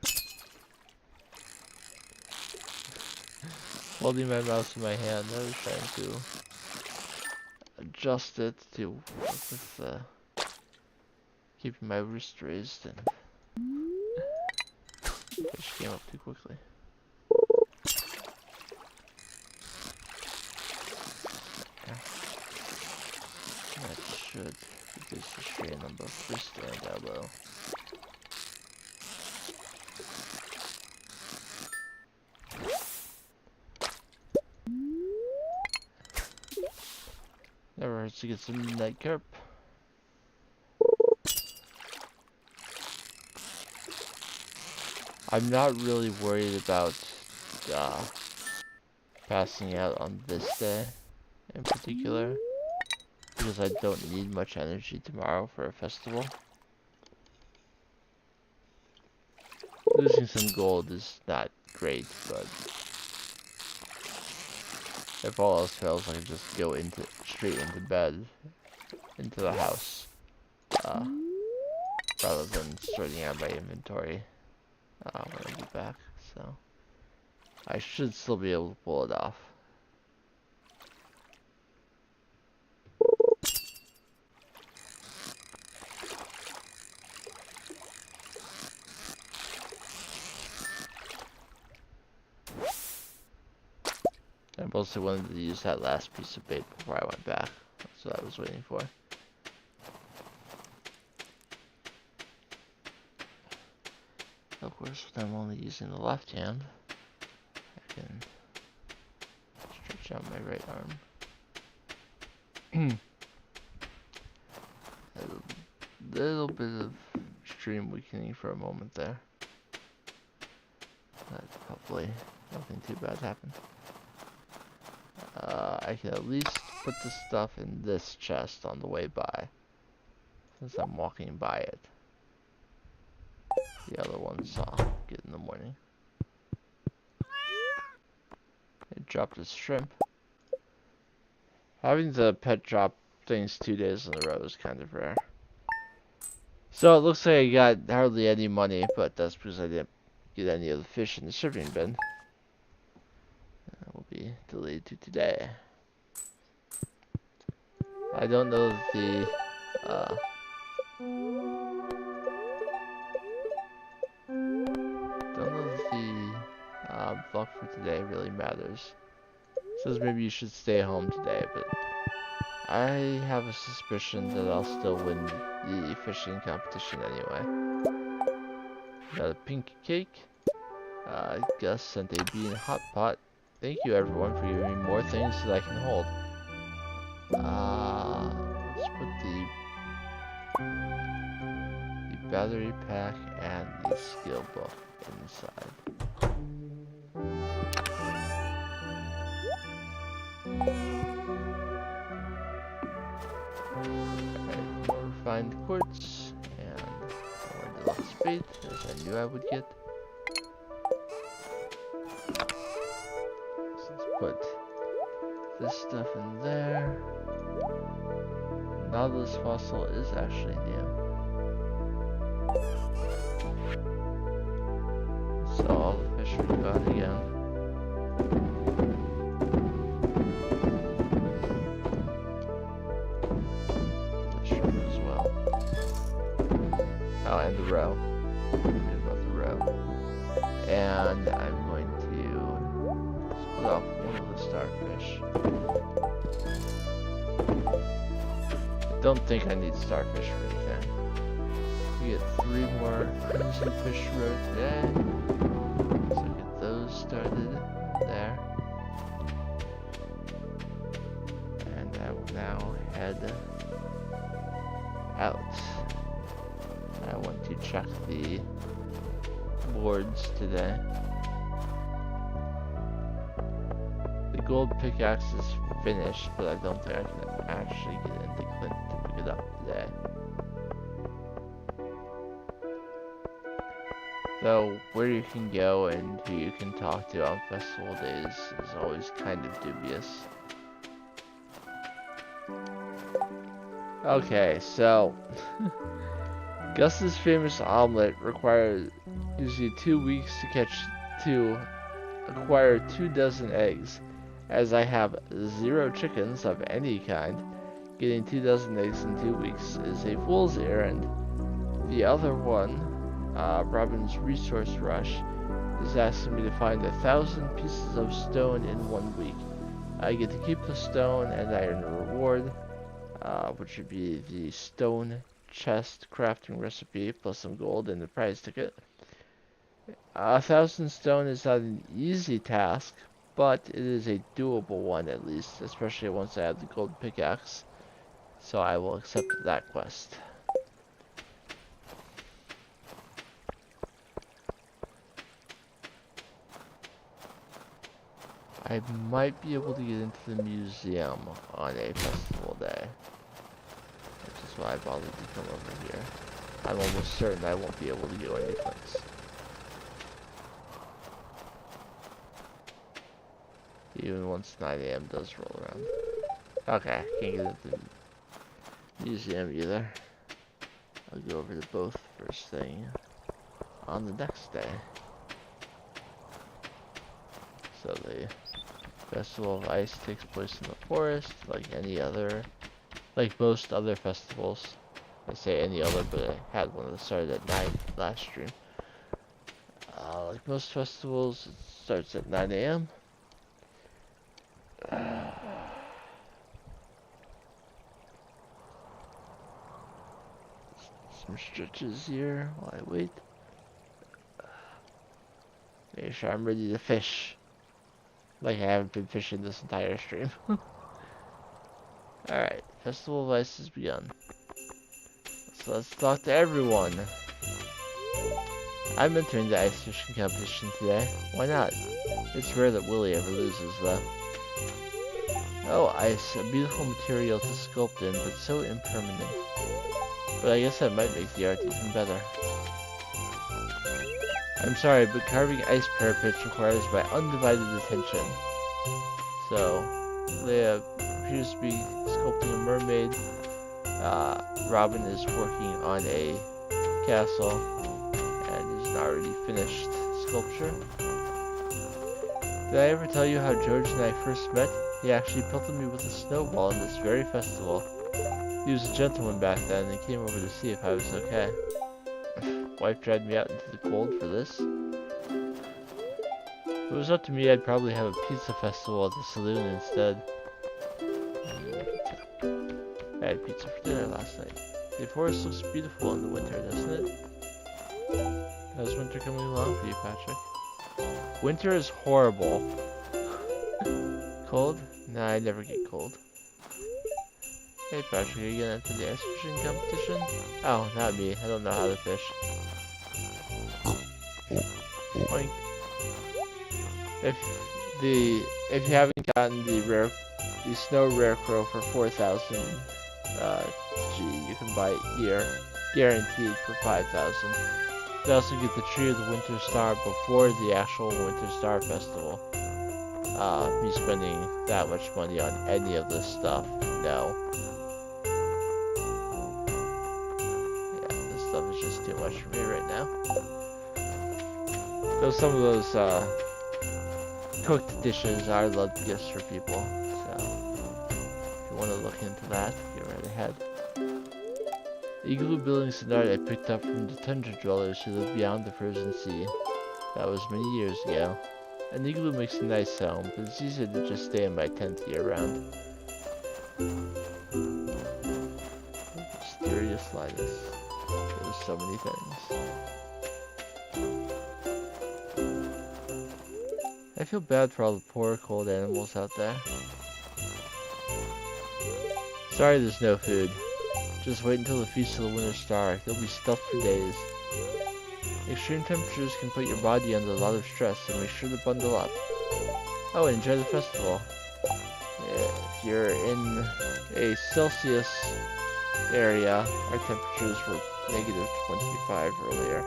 A: Holding my mouse in my hand, I was trying to adjust it to work with keeping my wrist raised, and fish came up too quickly. That should reduce the strain on both wrist and elbow. Never hurts to get some night carp. I'm not really worried about passing out on this day in particular, because I don't need much energy tomorrow for a festival. Losing some gold is not great, but if all else fails, I can just go straight into bed, into the house, rather than sorting out my inventory when I get back. So I should still be able to pull it off. I mostly wanted to use that last piece of bait before I went back. That's what I was waiting for. Of course, when I'm only using the left hand, I can stretch out my right arm. A little bit of extreme weakening for a moment there. But hopefully nothing too bad happened. I can at least put the stuff in this chest on the way by, since I'm walking by it. The other ones I'll get in the morning. It dropped a shrimp. Having the pet drop things 2 days in a row is kind of rare. So it looks like I got hardly any money, but that's because I didn't get any of the fish in the shipping bin. That will be delayed to today. I don't know if the vlog for today really matters. It says maybe you should stay home today, but I have a suspicion that I'll still win the fishing competition anyway. Got a pink cake. Gus sent a bean hot pot. Thank you everyone for giving me more things that I can hold. Let's put the battery pack and the skill book inside. Alright, more refined quartz and more deluxe bait, as I knew I would get. So let's put this stuff in there. Nautilus fossil is actually new. mushroom gone again. Mushroom as well. Oh, and the row. Forget about the row. And I'm going to split off one of the starfish. Don't think I need starfish for anything. We get 3 more crimson fish roe today. So get those started there. And I will now head out. I want to check the boards today. The gold pickaxe is finished, but I don't think I can actually get into Clint to pick it up today. Though where you can go and who you can talk to on festival days is always kind of dubious. Okay, so Gus's famous omelet requires usually 2 weeks to acquire 2 dozen eggs. As I have 0 chickens of any kind, getting 2 dozen eggs in 2 weeks is a fool's errand. The other one, Robin's resource rush, is asking me to find 1,000 pieces of stone in 1 week. I get to keep the stone and I earn a reward, which would be the stone chest crafting recipe plus some gold and the prize ticket. 1,000 stone is not an easy task, but it is a doable one at least, especially once I have the gold pickaxe. So I will accept that quest. I might be able to get into the museum on a festival day, which is why I bothered to come over here. I'm almost certain I won't be able to go any place. Even once 9 AM does roll around. Okay, can't get into the museum either. I'll go over to both first thing on the next day. So the Festival of Ice takes place in the forest, like most other festivals. I say any other, but I had one that started at 9 last stream. Like most festivals, it starts at 9 AM. Some stretches here while I wait. Make sure I'm ready to fish. Like I haven't been fishing this entire stream. Alright, Festival of Ice has begun. So let's talk to everyone. I'm entering the ice fishing competition today. Why not? It's rare that Willie ever loses though. Oh, ice, a beautiful material to sculpt in, but so impermanent. But I guess that might make the art even better. I'm sorry, but carving ice parapets requires my undivided attention. So, Leia appears to be sculpting a mermaid. Robin is working on a castle and is an already finished sculpture. Did I ever tell you how George and I first met? He actually pelted me with a snowball in this very festival. He was a gentleman back then and came over to see if I was okay. Wife dragged me out into the cold for this. If it was up to me, I'd probably have a pizza festival at the saloon instead. I had pizza for dinner last night. The forest looks beautiful in the winter, doesn't it? How's winter coming along for you, Patrick? Winter is horrible. Cold? Nah, I never get cold. Hey Patrick, are you gonna enter the ice fishing competition? Oh, not me. I don't know how to fish. Boink. If you haven't gotten the snow rare crow for 4,000 G, you can buy it here, guaranteed for 5,000. You also get the Tree of the Winter Star before the actual Winter Star Festival. Me spending that much money on any of this stuff, no. Yeah, this stuff is just too much for me right now. Though some of those cooked dishes are love gifts for people, so if you want to look into that, get right ahead. The igloo building's an art I picked up from the tundra dwellers who live beyond the frozen sea. That was many years ago. An igloo makes a nice home, but it's easier to just stay in my tent year-round. Mysterious Linus. There's so many things. I feel bad for all the poor, cold animals out there. Sorry there's no food. Just wait until the Feast of the Winter Star. You'll be stuffed for days. Extreme temperatures can put your body under a lot of stress, so make sure to bundle up. Oh, and enjoy the festival. If you're in a Celsius area, our temperatures were negative 25 earlier.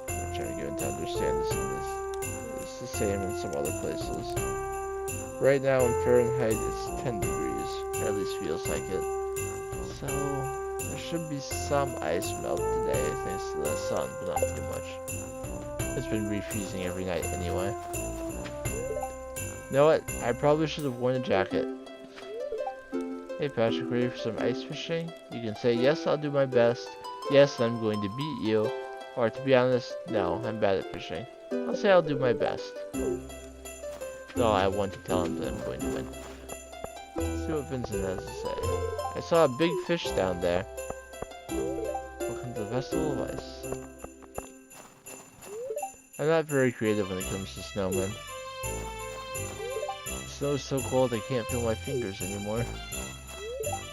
A: I'm trying to go into understand this, and it's the same in some other places. Right now in Fahrenheit it's 10 degrees, or at least feels like it. So there should be some ice melt today thanks to the sun, but not too much. It's been refreezing every night anyway. You know what? I probably should have worn a jacket. Hey Patrick, ready for some ice fishing? You can say, yes, I'll do my best. Yes, I'm going to beat you. Or to be honest, no, I'm bad at fishing. I'll say I'll do my best. No, I want to tell him that I'm going to win. Let's see what Vincent has to say. I saw a big fish down there. Welcome to the Festival of Ice. I'm not very creative when it comes to snowmen. The snow is so cold I can't feel my fingers anymore.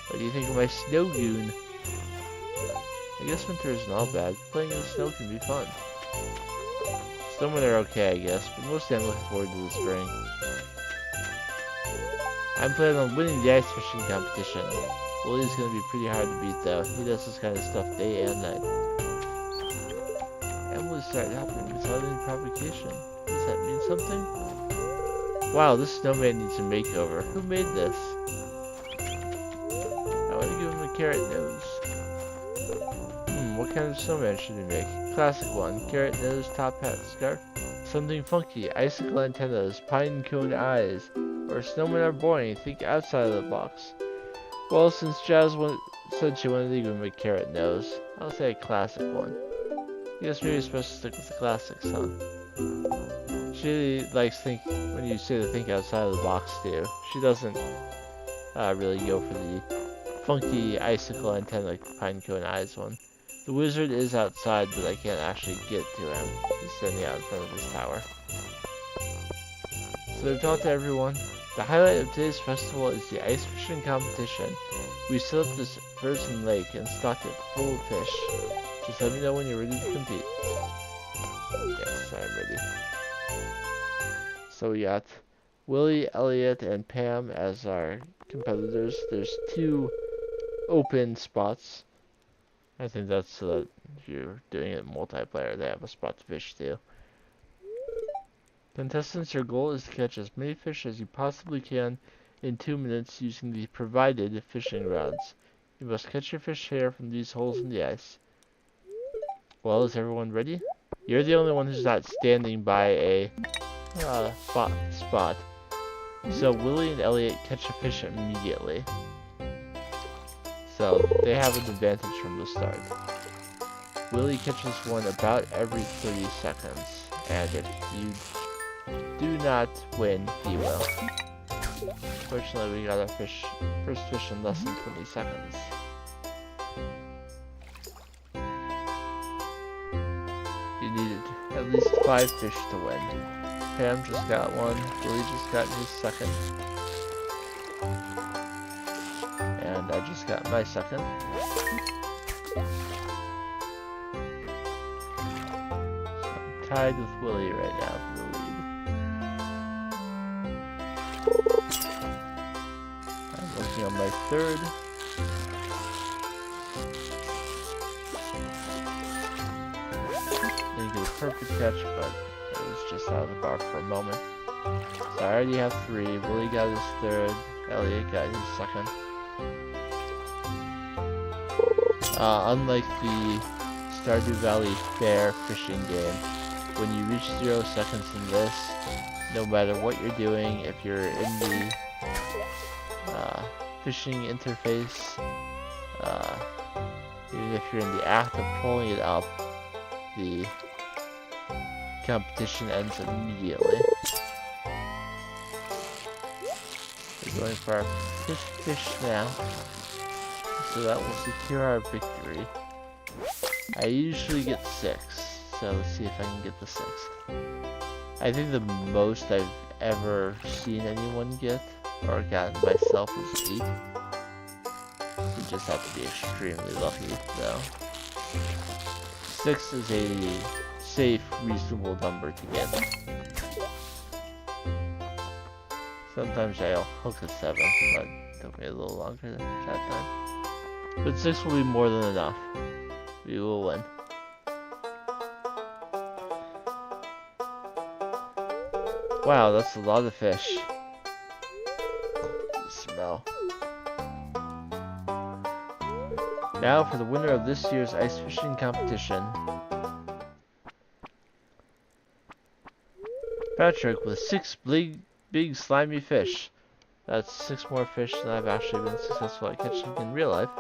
A: What do you think of my snow goon? I guess winter isn't all bad. Playing in the snow can be fun. Snowmen are okay, I guess, but mostly I'm looking forward to the spring. I'm planning on winning the ice fishing competition. Willie's gonna be pretty hard to beat though. He does this kind of stuff day and night. Emily started helping without any provocation. Does that mean something? Wow, this snowman needs a makeover. Who made this? I want to give him a carrot nose. What kind of snowman should we make? Classic one. Carrot nose, top hat, scarf. Something funky. Icicle antennas, pine cone eyes. Or snowmen are boring. Think outside of the box. Well, since Jazz said she wanted to give him a carrot nose, I'll say a classic one. I guess maybe you're supposed to stick with the classics, huh? She likes when you say to think outside of the box too. She doesn't really go for the funky icicle antenna pine cone eyes one. The wizard is outside, but I can't actually get to him. He's standing out in front of his tower. So we've talked to everyone. The highlight of today's festival is the ice fishing competition. We set up this frozen lake and stocked it full of fish. Just let me know when you're ready to compete. Yes, I'm ready. So we got Willie, Elliot, and Pam as our competitors. There's 2 open spots. I think that's so that if you're doing it multiplayer, they have a spot to fish too. Contestants, your goal is to catch as many fish as you possibly can in 2 minutes using the provided fishing rods. You must catch your fish here from these holes in the ice. Well, is everyone ready? You're the only one who's not standing by a spot. So Willie and Elliot catch a fish immediately. So they have an advantage from the start. Willie catches one about every 30 seconds. And if you do not win, he will. Fortunately, we got our first fish in less than 20 seconds. You needed at least 5 fish to win. Pam just got one, Willie just got his second. And I just got my second. So I'm tied with Willie right now for the lead. I'm working on my third. Didn't get a perfect catch, but it was just out of the bar for a moment. So I already have 3. Willie got his third. Elliot got his second. Unlike the Stardew Valley Fair fishing game, when you reach 0 seconds in this, no matter what you're doing, if you're in the fishing interface, uh, even if you're in the act of pulling it up, the competition ends immediately. We're going for our fish now, so that will secure our victory. I usually get 6, so let's see if I can get the 6th. I think the most I've ever seen anyone get, or gotten myself, is 8. You just have to be extremely lucky, though. 6 is a safe, reasonable number to get. Sometimes I'll hook a 7, but it took me a little longer than that time. But 6 will be more than enough. We will win. Wow, that's a lot of fish. The smell. Now for the winner of this year's ice fishing competition. Patrick with 6 big slimy fish. That's 6 more fish than I've actually been successful at catching in real life.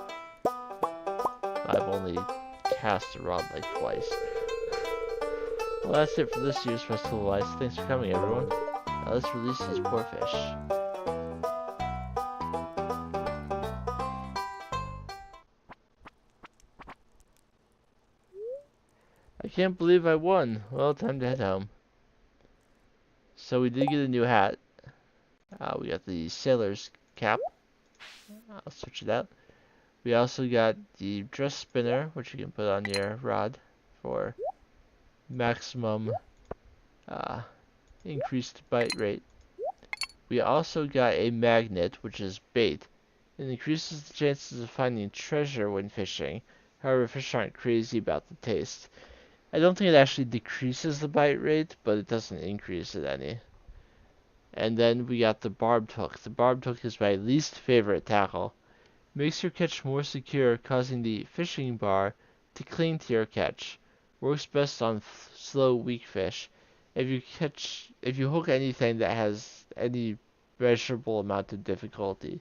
A: I've only cast a rod like twice. Well, that's it for this year's Festival of Ice. Thanks for coming, everyone. Now let's release these poor fish. I can't believe I won. Well, time to head home. So we did get a new hat. We got the sailor's cap. I'll switch it out. We also got the dress spinner, which you can put on your rod for maximum increased bite rate. We also got a magnet, which is bait. It increases the chances of finding treasure when fishing. However, fish aren't crazy about the taste. I don't think it actually decreases the bite rate, but it doesn't increase it any. And then we got the barbed hook. The barbed hook is my least favorite tackle. Makes your catch more secure, causing the fishing bar to cling to your catch. Works best on slow, weak fish. If you hook anything that has any measurable amount of difficulty,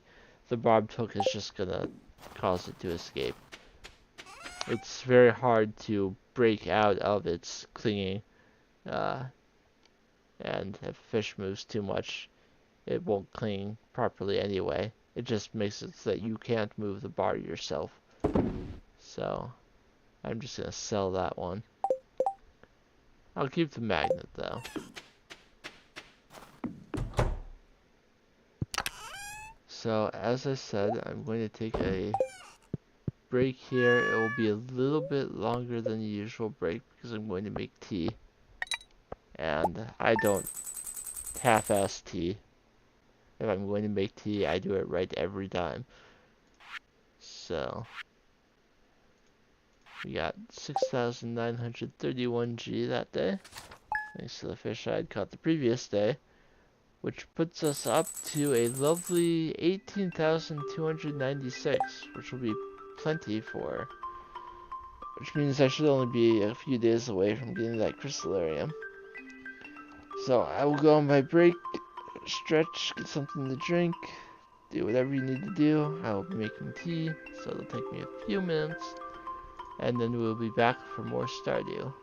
A: the barbed hook is just gonna cause it to escape. It's very hard to break out of its clinging, and if fish moves too much, it won't cling properly anyway. It just makes it so that you can't move the bar yourself. So, I'm just gonna sell that one. I'll keep the magnet though. So, as I said, I'm going to take a break here. It will be a little bit longer than the usual break because I'm going to make tea. And I don't half-ass tea. If I'm going to make tea, I do it right every time. So, we got 6,931 G that day, thanks to the fish I had caught the previous day, which puts us up to a lovely 18,296, which will be plenty for, which means I should only be a few days away from getting that crystallarium. So I will go on my break, stretch, get something to drink, do whatever you need to do. I will be making tea, so it'll take me a few minutes, and then we'll be back for more Stardew.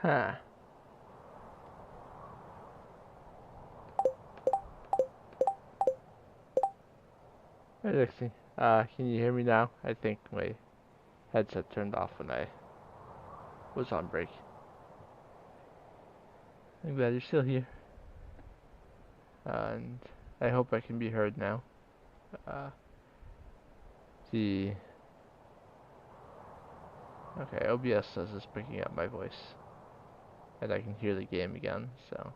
A: Huh. Hey Dixie, can you hear me now? I think my headset turned off when I was on break. I'm glad you're still here. And I hope I can be heard now. Uh, the... Okay, OBS says it's picking up my voice. And I can hear the game again, so...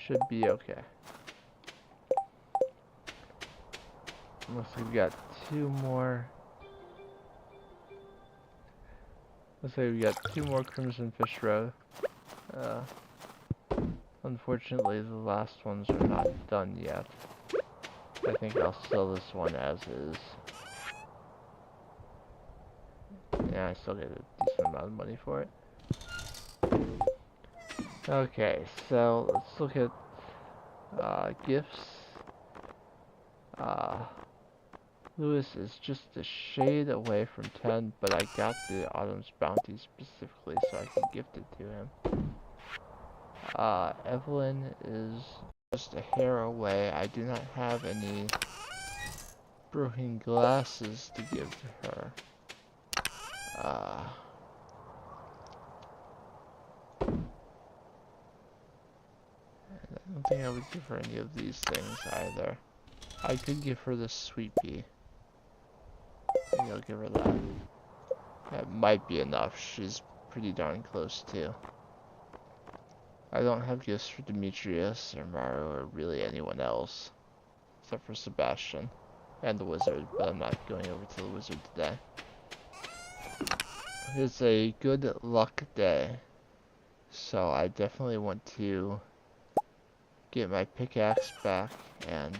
A: Should be okay. Looks like we got two more... Looks like we got two more Crimson Fish Road. Unfortunately, the last ones are not done yet. I think I'll sell this one as is. Yeah, I still get a decent amount of money for it. Okay, so let's look at gifts. Lewis is just a shade away from 10, but I got the Autumn's Bounty specifically so I can gift it to him. Evelyn is just a hair away. I do not have any broken glasses to give to her. I don't think I would give her any of these things either. I could give her the sweet pea. Maybe I'll give her that. That might be enough. She's pretty darn close too. I don't have gifts for Demetrius or Mario or really anyone else. Except for Sebastian and the wizard, but I'm not going over to the wizard today. It's a good luck day. So I definitely want to get my pickaxe back and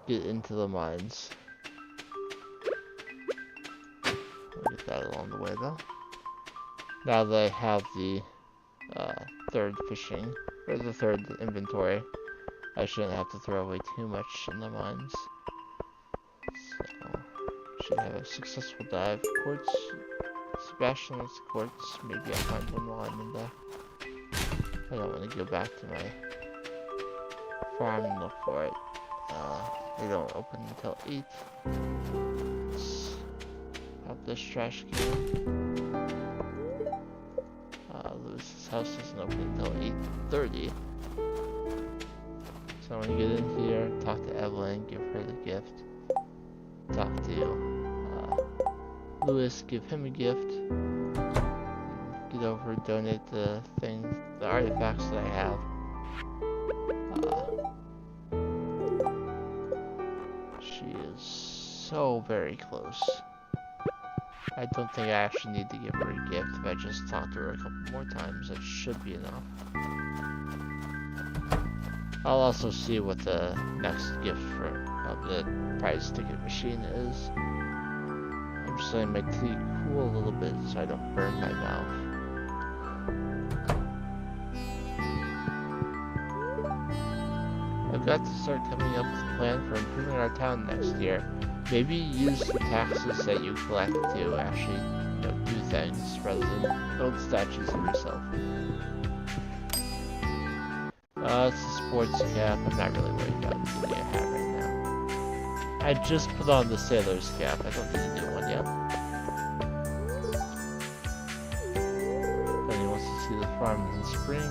A: get into the mines. I'll get that along the way though. Now that I have the third fishing, or the third inventory, I shouldn't have to throw away too much in the mines. So, should have a successful dive. Quartz, Sebastian wants quartz. Maybe I'll find one while I'm in there. I don't want to go back to my farm and look for it. They don't open until 8. Let's pop this trash can. Lewis's house doesn't open until 8:30. So I'm gonna get in here, talk to Evelyn, give her the gift. Talk to Lewis, give him a gift. Get over, donate the things, the artifacts that I have. She is so very close. I don't think I actually need to give her a gift. If I just talk to her a couple more times, that should be enough. I'll also see what the next gift of the prize ticket machine is. I'm just letting my tea cool a little bit so I don't burn my mouth. I've got to start coming up with a plan for improving our town next year. Maybe use the taxes that you collect to actually, do things rather than build statues of yourself. It's a sports cap. I'm not really worried about the I have right now. I just put on the sailor's cap. I don't need a new one yet. Then he wants to see the farm in the spring.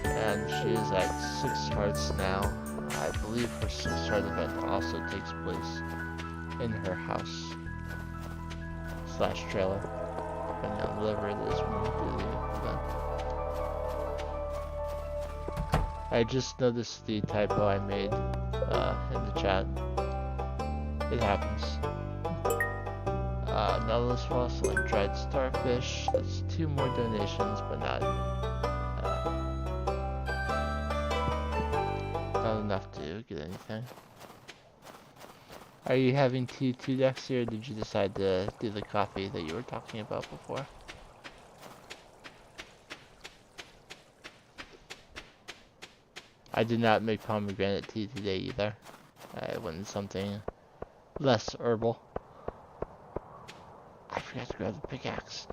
A: And she is at 6 hearts now. I believe her 6 heart event also takes place in her house / trailer, depending on whatever it is when we do the event. I just noticed the typo I made in the chat. It happens. Nautilus fossil and dried starfish. That's 2 more donations, but not enough to get anything. Are you having tea too, Dexter, or did you decide to do the coffee that you were talking about before? I did not make pomegranate tea today either. I went with something less herbal. I forgot to grab the pickaxe.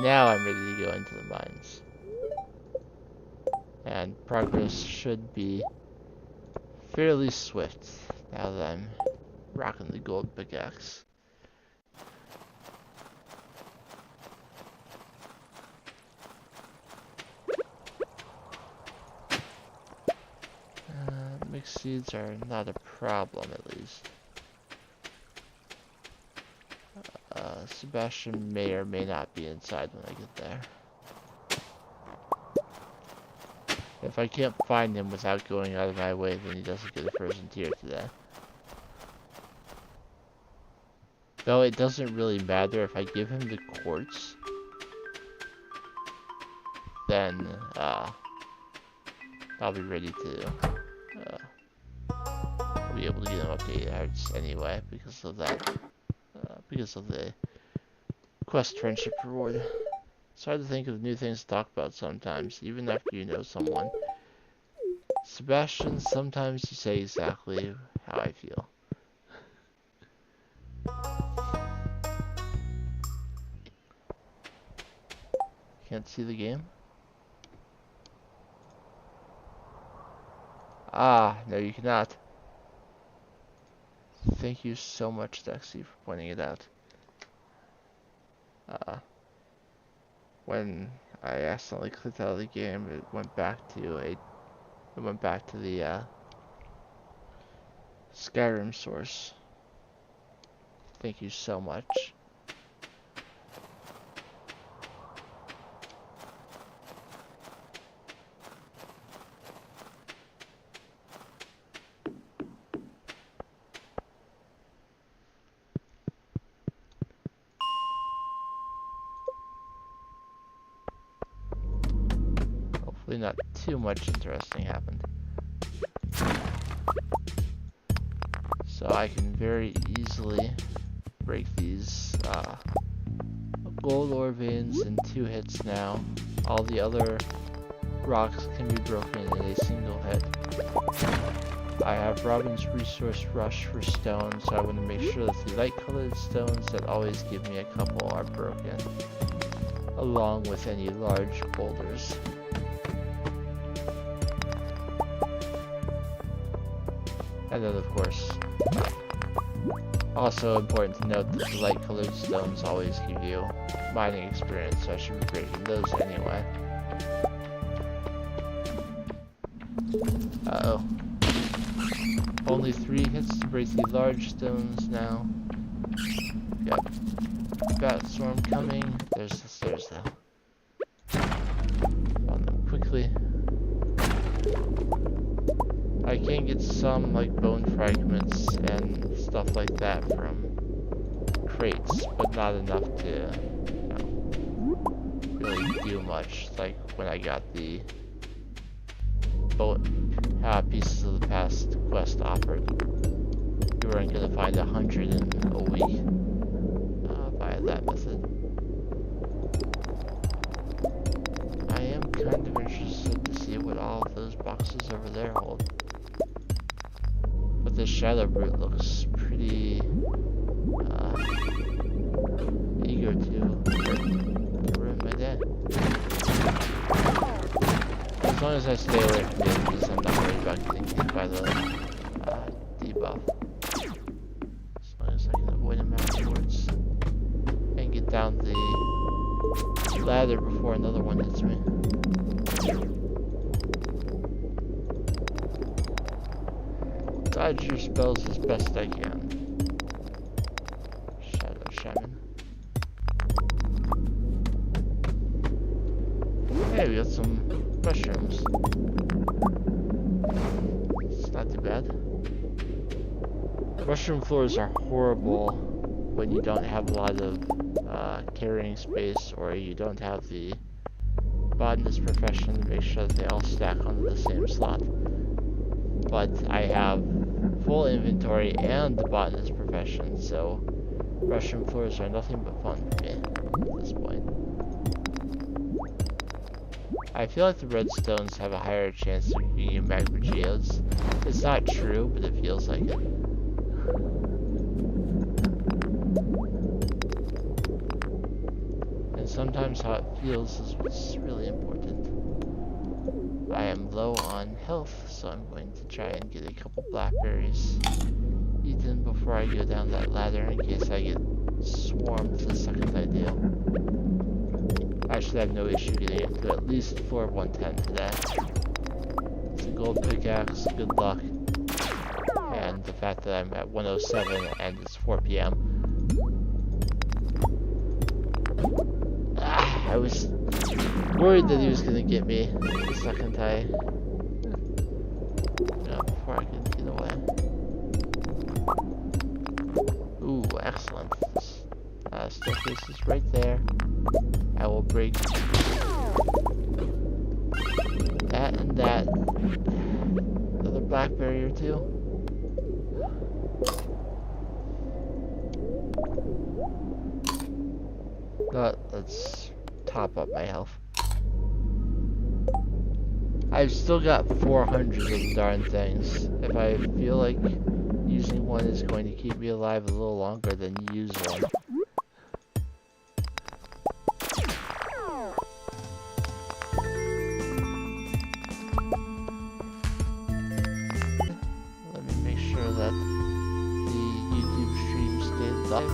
A: Now I'm ready to go into the mines. And progress should be fairly swift now that I'm rocking the gold pickaxe. Mixed seeds are not a problem, at least. Sebastian may or may not be inside when I get there. If I can't find him without going out of my way, then he doesn't get a frozen tier today. Though it doesn't really matter if I give him the quartz, then I'll be ready to be able to get him up to 8 hearts anyway because of that, because of the quest friendship reward. It's hard to think of new things to talk about sometimes, even after you know someone. Sebastian, sometimes you say exactly how I feel. Can't see the game? Ah, no you cannot. Thank you so much, Dexy, for pointing it out. When I accidentally clicked out of the game, it went back to the Skyrim source. Thank you so much. Hopefully not too much interesting happened. So I can very easily break these gold ore veins in 2 hits now. All the other rocks can be broken in a single hit. I have Robin's Resource Rush for stone, so I want to make sure that the light colored stones that always give me a couple are broken, along with any large boulders. And then of course, also important to note that the light colored stones always give you mining experience, so I should be breaking those anyway. Uh-oh. Only 3 hits to break the large stones now. Got Bat Storm coming. There's the stairs though. On them quickly. I can get some like bone fragments and stuff like that from crates, but not enough to, you know, really do much. Like when I got the pieces of the past quest offered, you weren't gonna find 100 in a week via that method. I am kind of interested to see what all of those boxes over there hold. But this shadow brute looks pretty eager to ruin my day. As long as I stay away from the enemies, I'm not worried about getting hit by the debuff. As long as I can avoid them afterwards. And get down the ladder before another one hits me. Dodge your spells as best I can. Shadow Shaman. Hey, we got some mushrooms. It's not too bad. Mushroom floors are horrible when you don't have a lot of carrying space, or you don't have the botanist profession to make sure that they all stack onto the same slot. But I have full inventory and the botanist profession, so mushroom floors are nothing but fun for me at this point. I feel like the redstones have a higher chance of giving you magma geodes. It's not true, but it feels like it. And sometimes
B: heals is what's really important. I am low on health, so I'm going to try and get a couple blackberries eaten before I go down that ladder in case I get swarmed the second I do. I should have no issue getting it to at least floor 110 today. It's a gold pickaxe, good luck. And the fact that I'm at 107 and it's 4 p.m. I was worried that he was gonna get me the second I... before I could get away. Ooh, excellent. Staircase is right there. I will break that and that. Another blackberry or two. Let's top up my health. I've still got 400 of the darn things. If I feel like using one is going to keep me alive a little longer, then use one. Let me make sure that the YouTube stream stays live.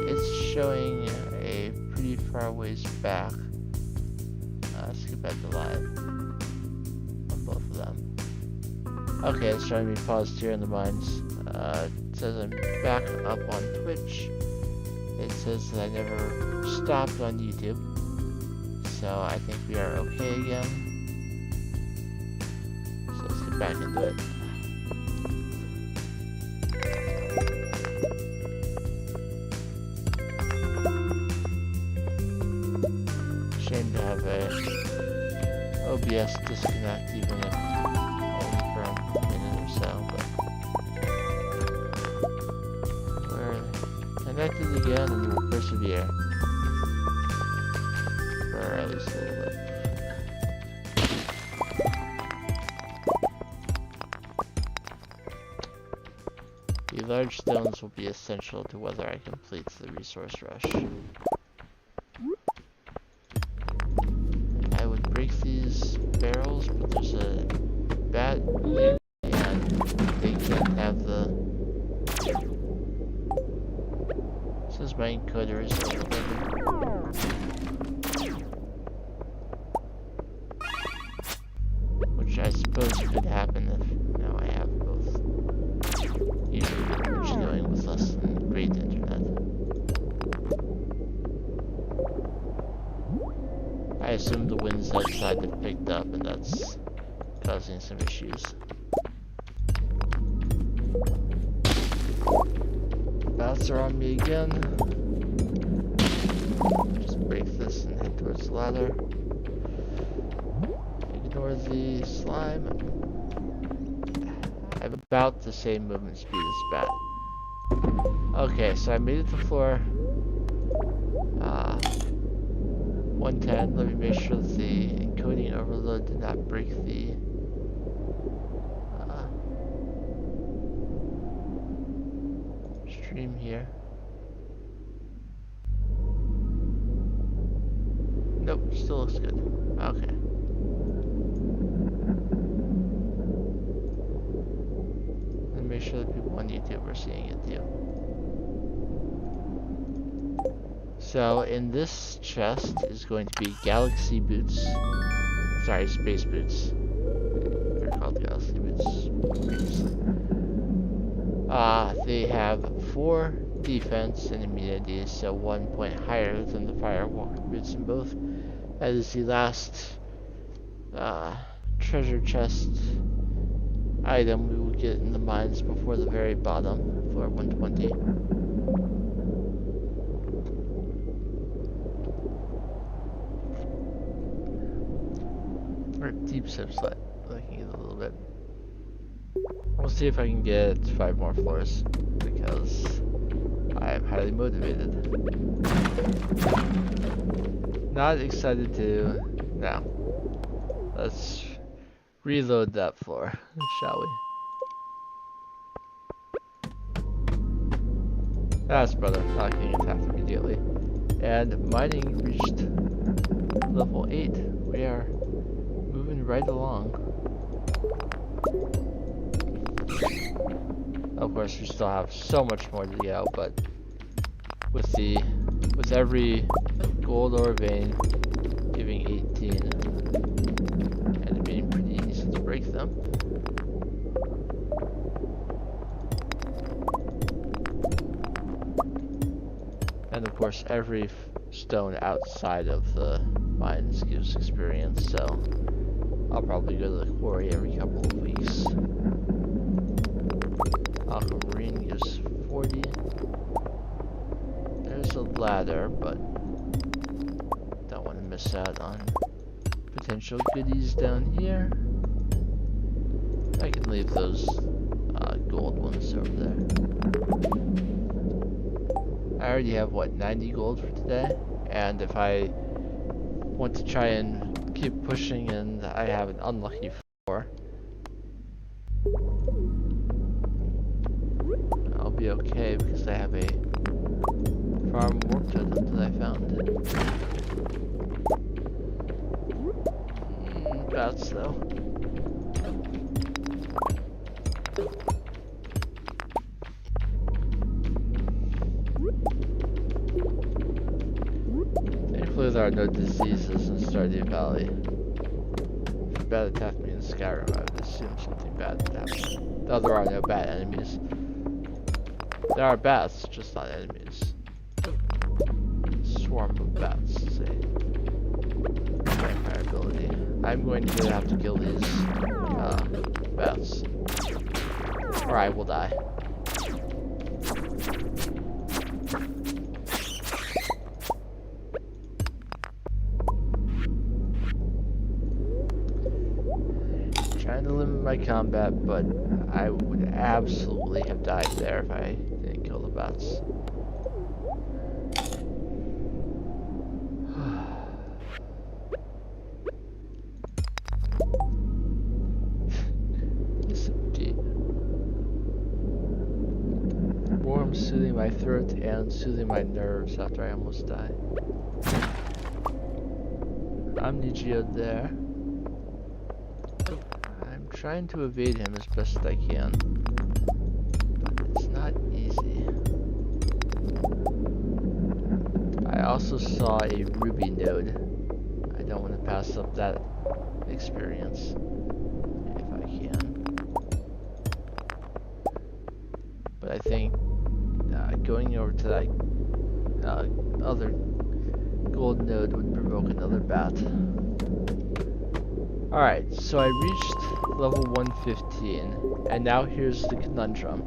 B: It's showing a pretty far ways back. Let's get back to live on both of them. Okay, it's showing me paused here in the mines. It says I'm back up on Twitch. It says that I never stopped on YouTube. So I think we are okay again. So let's get back into it. Shame to have a OBS disconnect even if only for a minute or so, but we're connected again and we'll persevere for at least a little bit. The large stones will be essential to whether I complete the resource rush. I would break these barrels, but there's a bat here and they can't have the... It says my encoder is overloaded. Which I suppose could happen if now I have both. Usually what you're doing with less than great internet. I assume the winds outside have picked up and that's causing some issues. Bats are on me again. Just break this and head towards the ladder. Ignore the slime. I have about the same movement speed as bat. Okay, so I made it to floor 110. Let me make sure that the encoding overload did not break the stream here. Nope, still looks good. Okay. Let me make sure that people on YouTube are seeing it too. So in this chest is going to be galaxy boots. Sorry, space boots. They're called galaxy boots previously. They have 4 defense and immunity, so 1 point higher than the firewalker boots in both. That is the last treasure chest item we will get in the mines before the very bottom, floor 120. Or deep subside, looking at it a little bit. We'll see if I can get 5 more floors, because I am highly motivated. Not excited to... No. Let's reload that floor, shall we? That's better, not getting attacked immediately.
A: And mining reached level 8. We are moving right along. Of course, we still have so much more to go, but with every gold ore vein giving 18, and it being pretty easy to break them. And of course, every stone outside of the mines gives experience, so I'll probably go to the quarry every couple of weeks. Aquamarine gives 40. There's a ladder, but don't want to miss out on potential goodies down here. I can leave those gold ones over there. I already have, what, 90 gold for today? And if I want to try and keep pushing and I have an unlucky floor, I'll be okay because I have a farm warp totem that I found. Bats though. Thankfully there are no diseases in Stardew Valley. If a bat attacked me in Skyrim, I would assume something bad would happen. Though there are no bad enemies. There are bats, just not enemies. Swarm of bats, say. Vampire ability. I'm going to have to kill these bats, or I will die. Trying to limit my combat, but I would absolutely have died there if I didn't kill the bats. Warm, soothing my throat and soothing my nerves after I almost died. I'm Nigio there. I'm trying to evade him as best I can, but it's not easy. I also saw a ruby node. I don't want to pass up that experience if I can. But I think going over to that other gold node would provoke another bat. Alright, so I reached level 115, and now here's the conundrum.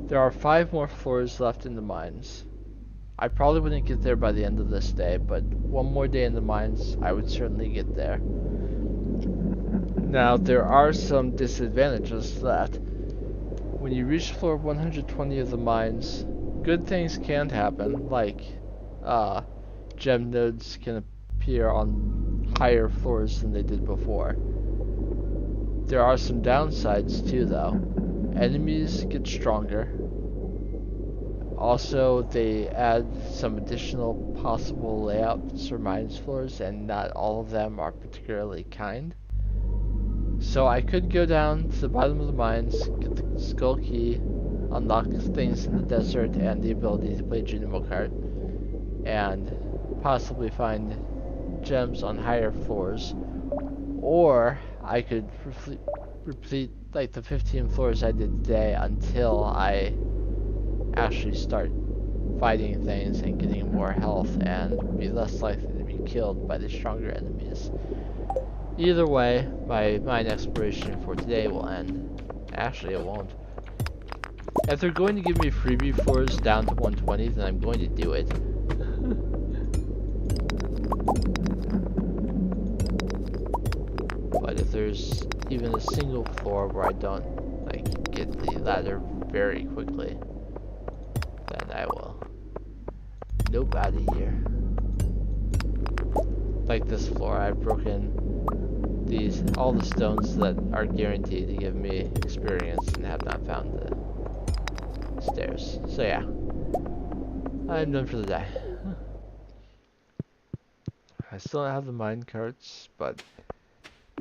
A: There are 5 more floors left in the mines. I probably wouldn't get there by the end of this day, but one more day in the mines, I would certainly get there. Now, there are some disadvantages to that. When you reach floor 120 of the mines, good things can happen, like gem nodes can appear on higher floors than they did before. There are some downsides too though. Enemies get stronger. Also, they add some additional possible layouts for mines floors, and not all of them are particularly kind. So I could go down to the bottom of the mines, get the skull key, unlock things in the desert, and the ability to play Junimo Kart, and possibly find gems on higher floors. Or I could repeat like the 15 floors I did today until I actually start fighting things and getting more health and be less likely to be killed by the stronger enemies. Either way, my mine exploration for today will end. Actually, it won't. If they're going to give me freebie floors down to 120, then I'm going to do it. But if there's even a single floor where I don't like get the ladder very quickly, then I will nope out of here. Like this floor, I've broken all the stones that are guaranteed to give me experience and have not found the stairs. So yeah, I'm done for the day. I still don't have the mine carts, but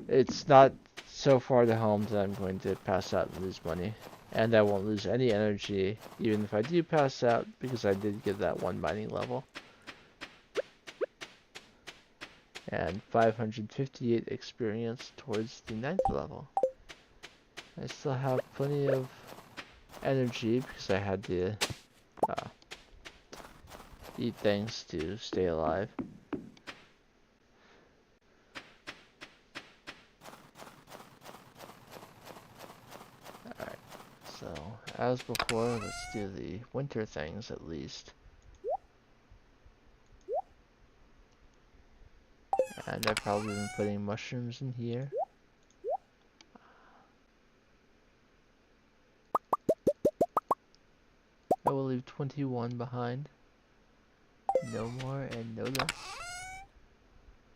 A: it's not so far to home that I'm going to pass out and lose money. And I won't lose any energy, even if I do pass out, because I did get that one mining level. And 558 experience towards the 9th level. I still have plenty of energy because I had to eat things to stay alive. Alright, so as before, let's do the winter things at least. And I've probably been putting mushrooms in here. I will leave 21 behind. No more and no less.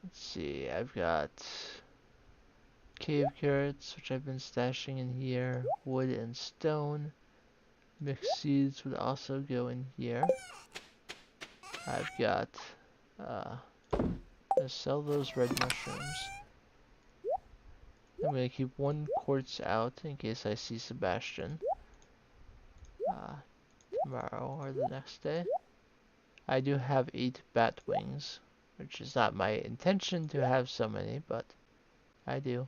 A: Let's see, I've got cave carrots, which I've been stashing in here. Wood and stone. Mixed seeds would also go in here. I've got, let's sell those red mushrooms. I'm gonna keep 1 quartz out in case I see Sebastian. Tomorrow or the next day. I do have 8 bat wings, which is not my intention to have so many, but I do.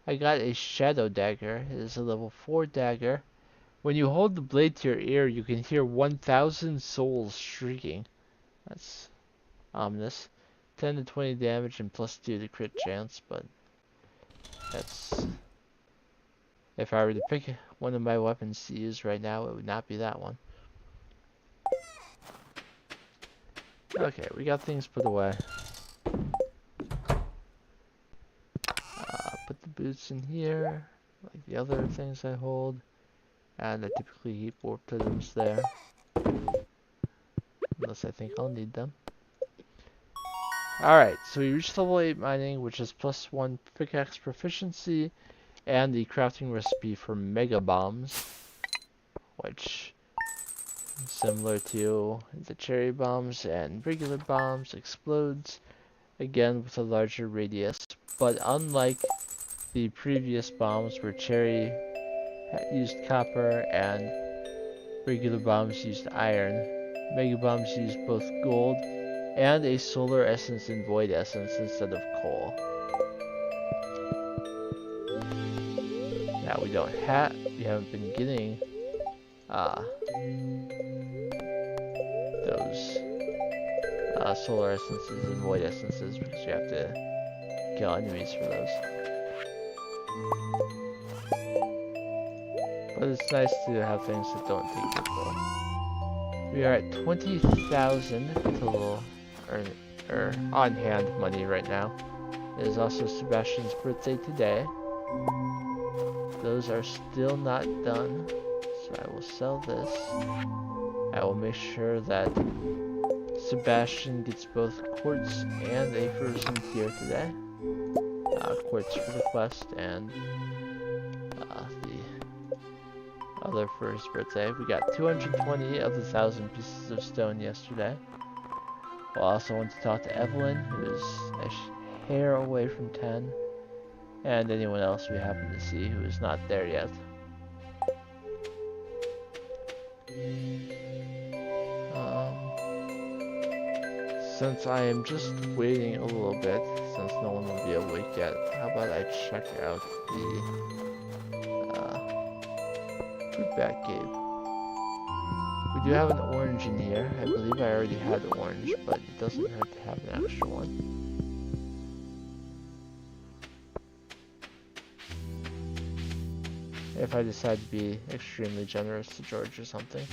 A: I got a shadow dagger. It is a level 4 dagger. When you hold the blade to your ear, you can hear 1,000 souls shrieking. That's ominous. 10 to 20 damage and plus 2 to crit chance, but that's... If I were to pick one of my weapons to use right now, it would not be that one. Okay, we got things put away. Put the boots in here, like the other things I hold. And I typically keep warp totems there. Unless I think I'll need them. Alright, so we reached level 8 mining, which is plus 1 pickaxe proficiency. And the crafting recipe for mega bombs. Which, similar to the cherry bombs and regular bombs, explodes. Again with a larger radius. But unlike the previous bombs where cherry used copper and regular bombs used iron, mega bombs used both gold and a solar essence and void essence instead of coal. Now we haven't been getting those solar essences and void essences because you have to kill enemies for those. But it's nice to have things that don't take your gold. We are at 20,000 total on-hand money right now. It is also Sebastian's birthday today. Those are still not done, so I will sell this. I will make sure that Sebastian gets both quartz and a frozen tier today. Quartz for the quest and the other for his birthday. We got 220 of the 1,000 pieces of stone yesterday. I also want to talk to Evelyn, who is a hair away from 10, and anyone else we happen to see who is not there yet. Since I am just waiting a little bit, since no one will be awake yet, how about I check out the fruit bat cave. We do have an orange in here. I believe I already had orange, but it doesn't hurt to have an extra one. If I decide to be extremely generous to George or something.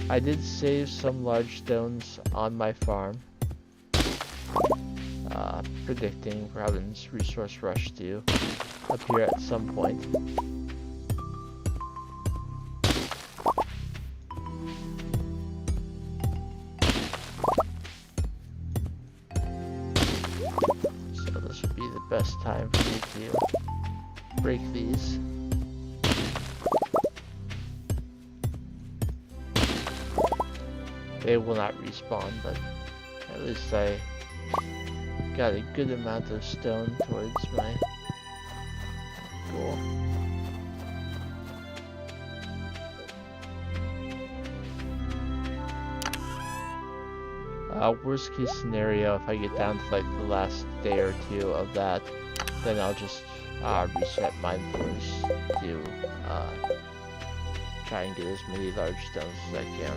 A: I did save some large stones on my farm. Predicting Robin's resource rush to appear at some point. So this would be the best time for me to break these. They will not respawn, but at least I
B: got a good amount of stone towards my goal. Worst case scenario, if I get down to like the last day or two of that, then I'll just reset mine first to try and get as many large stones as I can.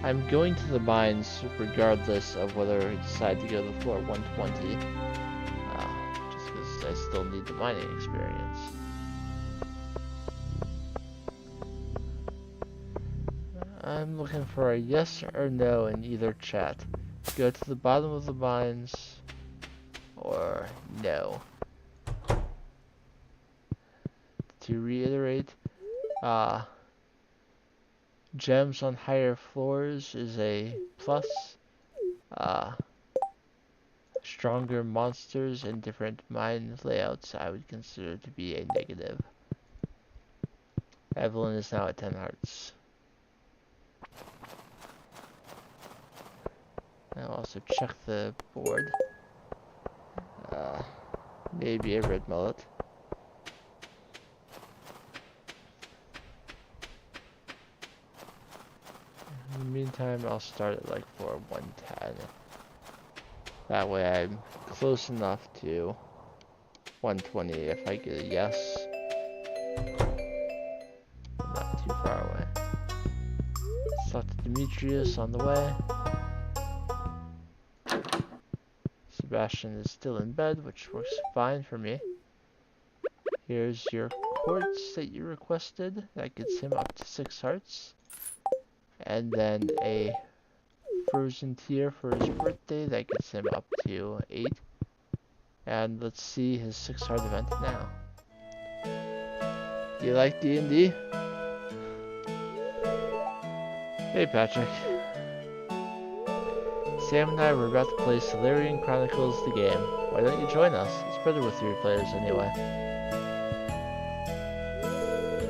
B: I'm going to the mines regardless of whether I decide to go to floor 120, just because I still need the mining experience. I'm looking for a yes or no in either chat. Go to the bottom of the mines, or no. To reiterate, gems on higher floors is a plus. Stronger monsters in different mine layouts I would consider to be a negative. Evelyn is now at 10 hearts. I'll also check the board. Maybe a red mullet. In the meantime, I'll start at like floor 110. That way I'm close enough to 120 if I get a yes. Not too far away. Talk to Demetrius on the way. Sebastian is still in bed, which works fine for me. Here's your quartz that you requested. That gets him up to 6 hearts. And then a frozen tear for his birthday. That gets him up to 8. And let's see his 6 heart event now. Do you like D&D? Hey Patrick. Sam and I were about to play Solarian Chronicles the game. Why don't you join us? It's better with 3 players anyway.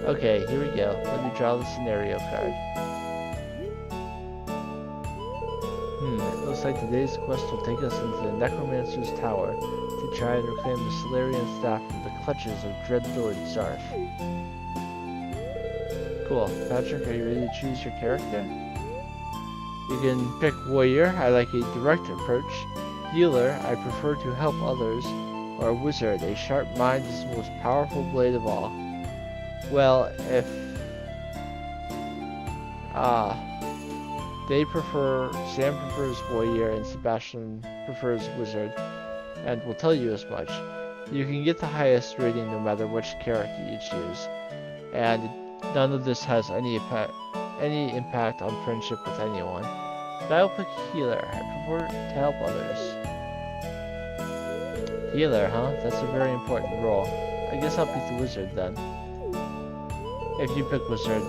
B: Okay, here we go. Let me draw the scenario card. It looks like today's quest will take us into the Necromancer's Tower to try and reclaim the Solarian staff from the clutches of Dreadlord Zarth. Cool. Patrick, are you ready to choose your character? You can pick Warrior, I like a direct approach. Healer, I prefer to help others. Or Wizard, a sharp mind is the most powerful blade of all. Well, if Sam prefers Warrior and Sebastian prefers Wizard, and will tell you as much, you can get the highest rating no matter which character you choose, and none of this has any impact on friendship with anyone. But I'll pick Healer. I prefer to help others. Healer, huh? That's a very important role. I guess I'll pick the Wizard then. If you pick Wizard,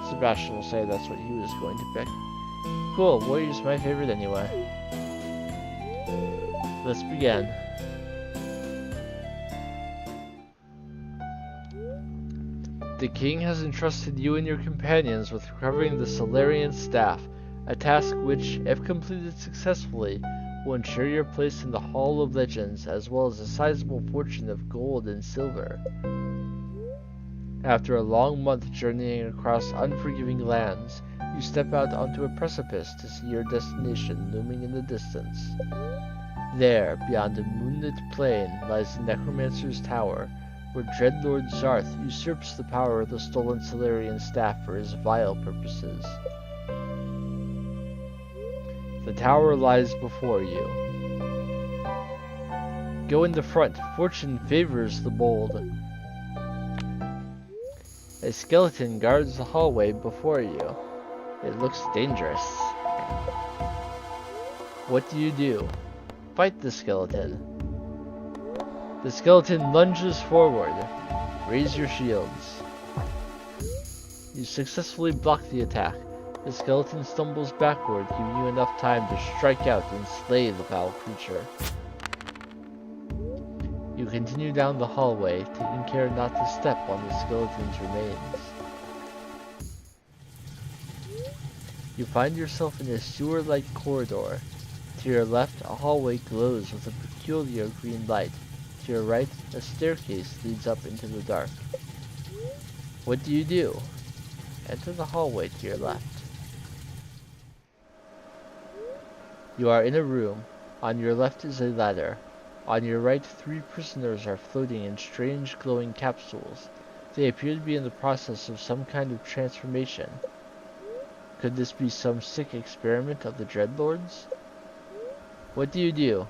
B: Sebastian will say that's what he was going to pick. Cool, Warrior's my favorite anyway. Let's begin. The king has entrusted you and your companions with recovering the Solarian staff, a task which, if completed successfully, will ensure your place in the Hall of Legends, as well as a sizable fortune of gold and silver. After a long month journeying across unforgiving lands, you step out onto a precipice to see your destination looming in the distance. There, beyond a moonlit plain, lies the Necromancer's Tower, where Dreadlord Zarth usurps the power of the stolen Solarian staff for his vile purposes. The tower lies before you. Go in the front, fortune favors the bold. A skeleton guards the hallway before you. It looks dangerous. What do? Fight the skeleton. The skeleton lunges forward. Raise your shields. You successfully block the attack. The skeleton stumbles backward, giving you enough time to strike out and slay the foul creature. You continue down the hallway, taking care not to step on the skeleton's remains. You find yourself in a sewer-like corridor. To your left, a hallway glows with a peculiar green light. To your right, a staircase leads up into the dark. What do? Enter the hallway to your left. You are in a room. On your left is a ladder. On your right, 3 prisoners are floating in strange glowing capsules. They appear to be in the process of some kind of transformation. Could this be some sick experiment of the Dreadlords? What do?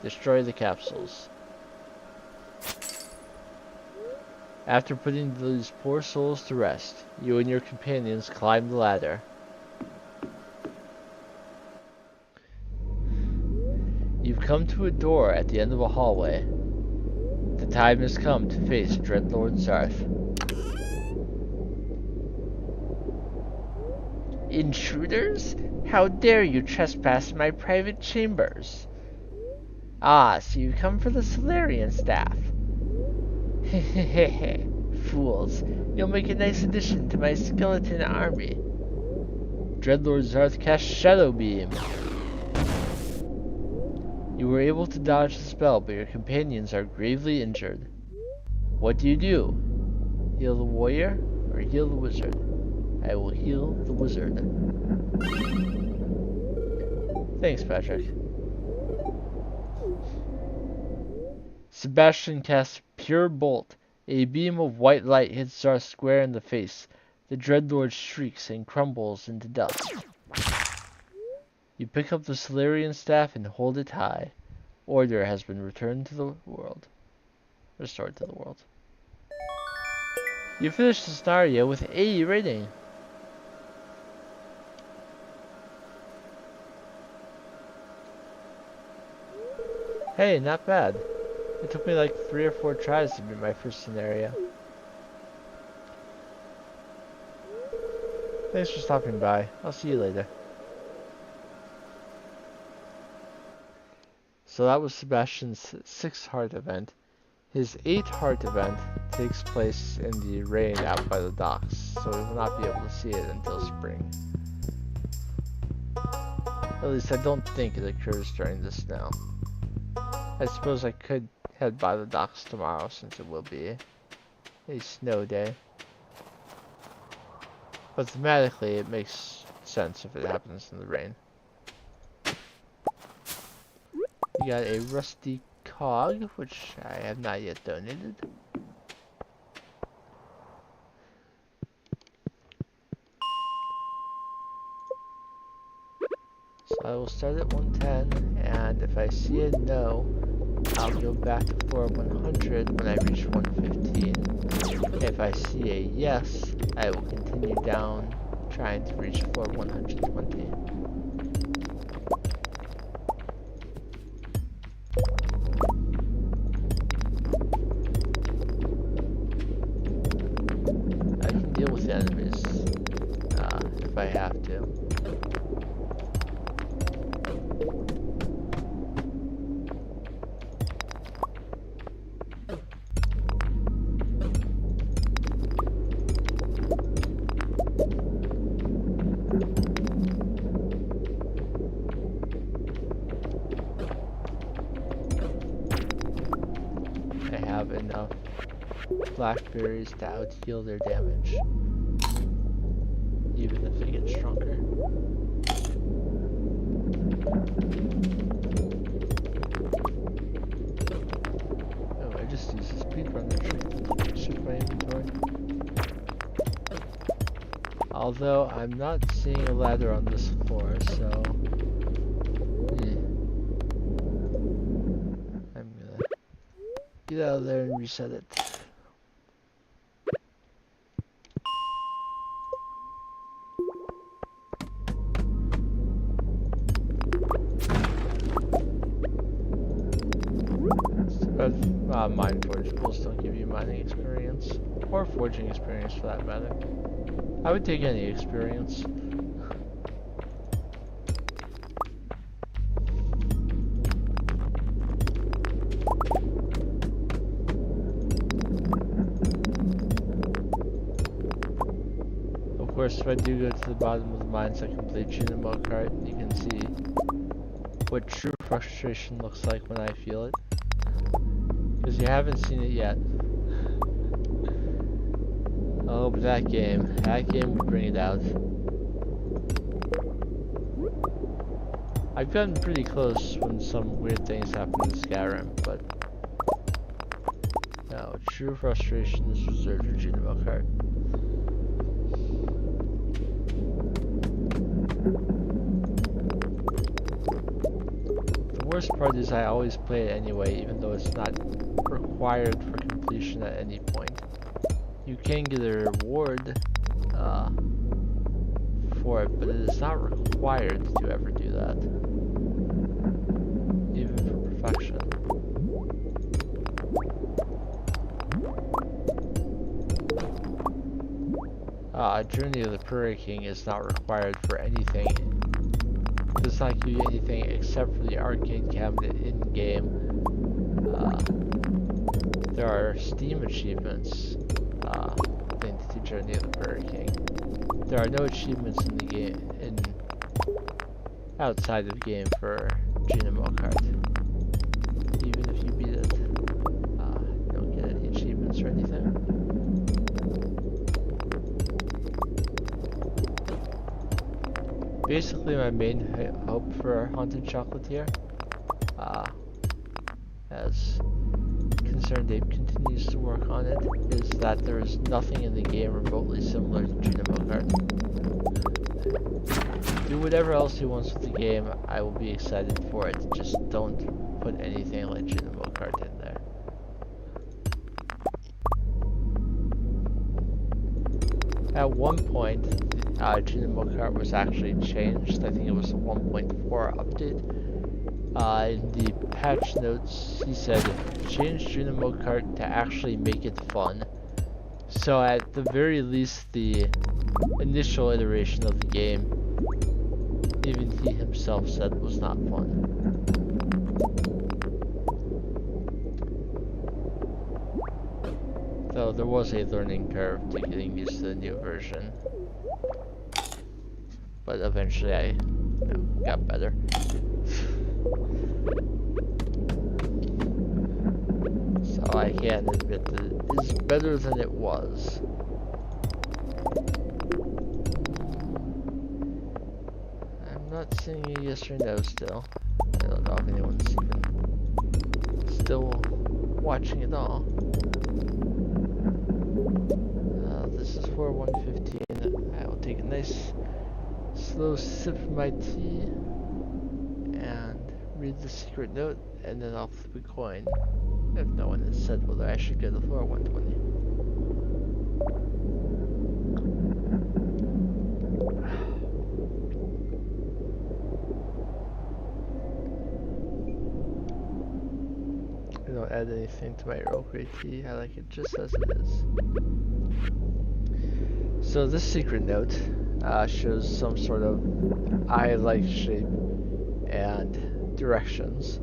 B: Destroy the capsules. After putting these poor souls to rest, you and your companions climb the ladder. You've come to a door at the end of a hallway. The time has come to face Dreadlord Zarth. Intruders? How dare you trespass in my private chambers? Ah, so you come for the Solarian staff. Hehehe, fools. You'll make a nice addition to my skeleton army. Dreadlord Zarth casts Shadow Beam. You were able to dodge the spell, but your companions are gravely injured. What do? Heal the warrior or heal the wizard? I will heal the wizard. Thanks, Patrick. Sebastian casts Pure Bolt. A beam of white light hits Zarth square in the face. The Dreadlord shrieks and crumbles into dust. You pick up the Solarian staff and hold it high. Order has been returned to the world. Restored to the world. You finished the scenario with 80 rating. Hey, not bad. It took me like 3 or 4 tries to beat my first scenario. Thanks for stopping by. I'll see you later. So that was Sebastian's 6 heart event. His 8 heart event takes place in the rain out by the docks, so we will not be able to see it until spring. At least I don't think it occurs during the snow. I suppose I could head by the docks tomorrow since it will be a snow day. But thematically it makes sense if it happens in the rain. We got a rusty cog, which I have not yet donated. So I will start at 110, and if I see a no, I'll go back to floor 100 when I reach 115. If I see a yes, I will continue down, trying to reach floor 120. I can deal with the enemies if I have to. Enough blackberries to out heal their damage, even if they get stronger. Oh, I just used a speedrunner trick to shift my inventory. Although I'm not seeing a ladder on this floor, so get out of there and reset it. But mine forge pools don't give you mining experience, or forging experience for that matter. I would take any experience. Of course, if I do go to the bottom of the mines, I can play Junimo card, and you can see what true frustration looks like when I feel it. Because you haven't seen it yet. Oh, but that game would bring it out. I've gotten pretty close when some weird things happen in Skyrim, but no, true frustration is reserved for Junimo Kart. The worst part is I always play it anyway, even though it's not required for completion at any point. You can get a reward for it, but it is not required to ever do that, even for perfection. Journey of the Prairie King is not required for anything. It does not give you anything except for the arcade cabinet in-game. There are Steam achievements linked to Journey of the Prairie King. There are no achievements in the game, outside of game for Junimo Kart. Even if you beat it, you don't get any achievements or anything. Basically, my main hope for Haunted Chocolatier, as Concerned Ape continues to work on it, is that there is nothing in the game remotely similar to Junimo Kart. Do whatever else he wants with the game, I will be excited for it. Just don't put anything like Junimo Kart in there. At one point, Junimo Kart was actually changed. I think it was a 1.4 update. In the patch notes, he said, change Junimo Kart to actually make it fun. So at the very least, the initial iteration of the game, even he himself said was not fun. Though there was a learning curve to getting used to the new version. But eventually I got better. So I can admit that it is better than it was. I'm not seeing a yes or no still. I don't know if anyone's even still watching at all. This is for 115. I will take a nice slow sip of my tea and read the secret note, and then I'll flip a coin if no one has said whether I should go to floor 120. I don't add anything to my Earl Grey tea, I like it just as it is. So this secret note shows some sort of eye-like shape and directions.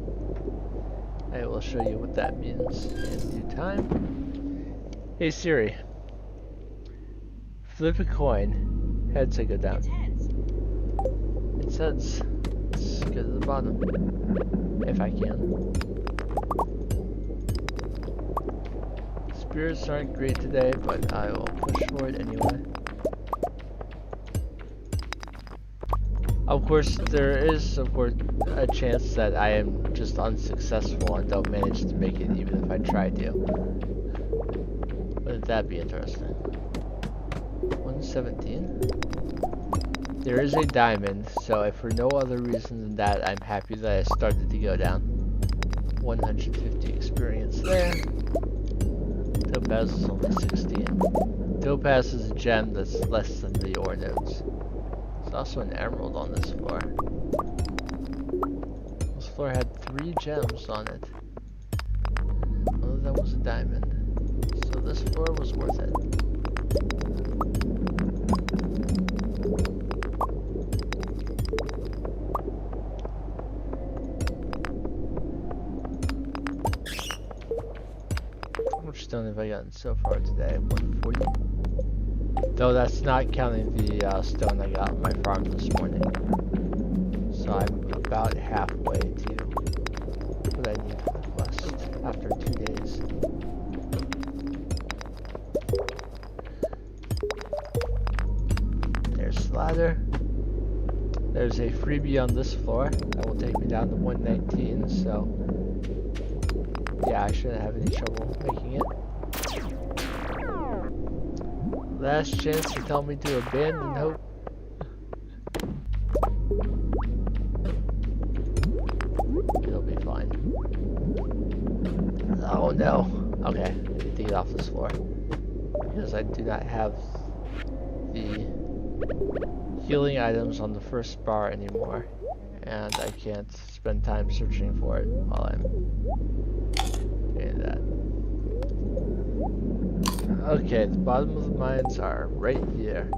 B: I will show you what that means in due time. Hey Siri, flip a coin. Heads, I go down. It's heads. Let's go to the bottom, if I can. Spirits aren't great today, but I will push for it anyway. Of course, there is, a chance that I am just unsuccessful and don't manage to make it even if I try to. Wouldn't that be interesting? 117. There is a diamond, so if for no other reason than that, I'm happy that I started to go down. 150 experience there. Topaz is only 16. Topaz is a gem that's less than the ore nodes. There's also an emerald on this floor. This floor had 3 gems on it. One of them was a diamond. So this floor was worth it. How much stone have I gotten so far today? 140. Though that's not counting the stone I got on my farm this morning. So I'm about halfway to what I need for the quest after 2 days. There's the ladder. There's a freebie on this floor that will take me down to 119, so yeah, I shouldn't have any trouble making it. Last chance to tell me to abandon hope. It'll be fine. Oh no. Okay, I need to get off this floor because I do not have the healing items on the first bar anymore, and I can't spend time searching for it while I'm doing that. Okay, the bottom of the mines are right here.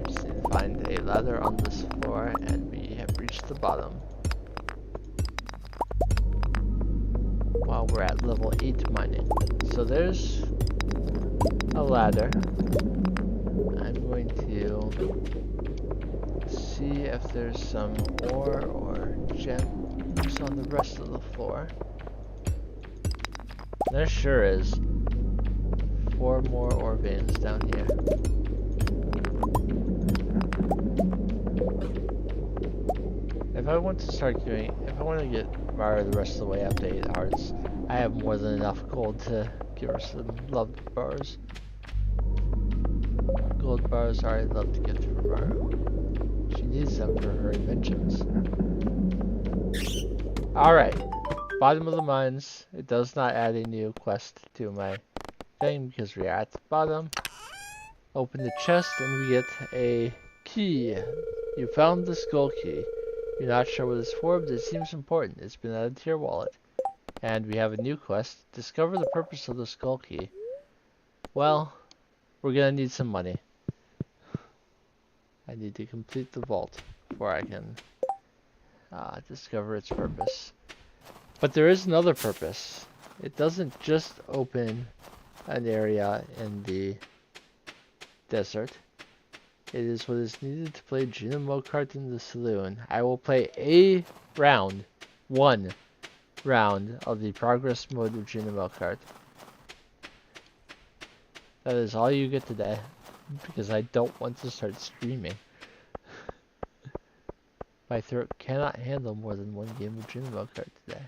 B: Just need to find a ladder on this floor, and we have reached the bottom. While we're at level 8 mining. So there's a ladder. I'm going to see if there's some ore or gems on the rest of the floor. There sure is. 4 more ore veins down here. If I want to start doing, if I want to get Mario the rest of the way up to 8 hearts, I have more than enough gold to give her some loved bars. Gold bars are I'd love to get for Mario. She needs them for her inventions. Alright, bottom of the mines. It does not add a new quest to my thing because we are at the bottom. Open the chest and we get a key. You found the skull key. You're not sure what it's for, but it seems important. It's been added to your wallet. And we have a new quest. Discover the purpose of the skull key. Well, we're gonna need some money. I need to complete the vault before I can discover its purpose. But there is another purpose. It doesn't just open an area in the desert. It is what is needed to play Junimo Kart in the saloon. I will play a round, one round of the progress mode of Junimo Kart. That is all you get today, because I don't want to start streaming. My throat cannot handle more than one game of Junimo Kart today.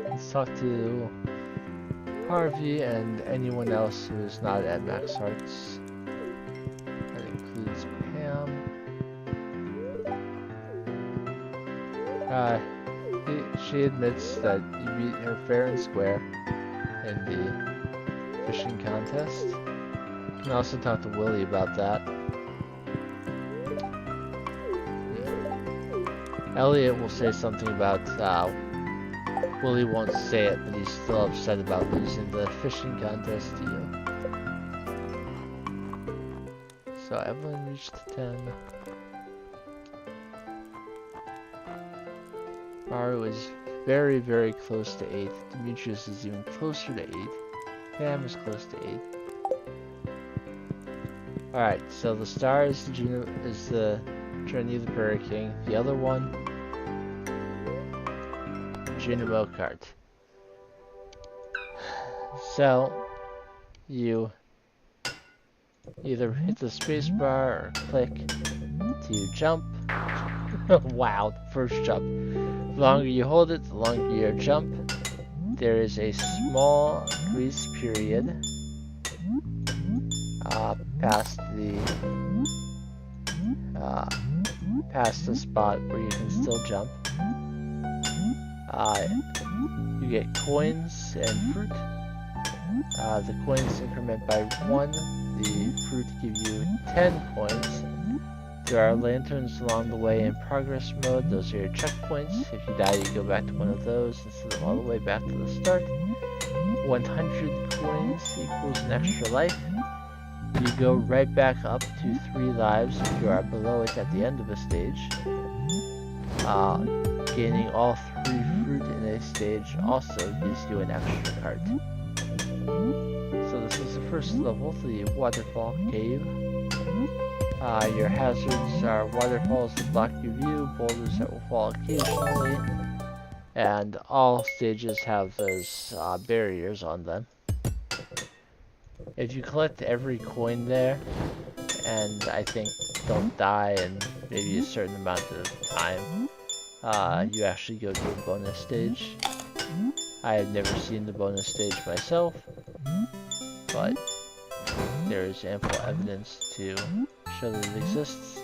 B: Let's talk to Harvey and anyone else who is not at max hearts. That includes Pam. She admits that you beat her fair and square in the fishing contest. You can also talk to Willie about that. Elliot will say something about Willie won't say it, but he's still upset about losing the fishing contest to you. So Evelyn reached 10. Maru is very, very close to 8. Demetrius is even closer to 8. Pam is close to 8. Alright, so the star is the Journey of the Prairie King. The other one, Junimo Kart. So, you either hit the spacebar or click to jump. Wow, first jump. The longer you hold it, the longer your jump. There is a small grace period past the spot where you can still jump. You get coins and fruit. The coins increment by 1. The fruit give you 10 coins. There are lanterns along the way in progress mode. Those are your checkpoints. If you die, you go back to one of those instead of all the way back to the start. 100 coins equals an extra life. You go right back up to 3 lives if you are below it at the end of a stage. Gaining all 3 fruit in a stage also gives you an extra card. So this is the first level, the waterfall cave. Your hazards are waterfalls that block your view, boulders that will fall occasionally, and all stages have those barriers on them. If you collect every coin there, and I think don't die in maybe a certain amount of time, you actually go to a bonus stage. I have never seen the bonus stage myself, but there is ample evidence to show that it exists.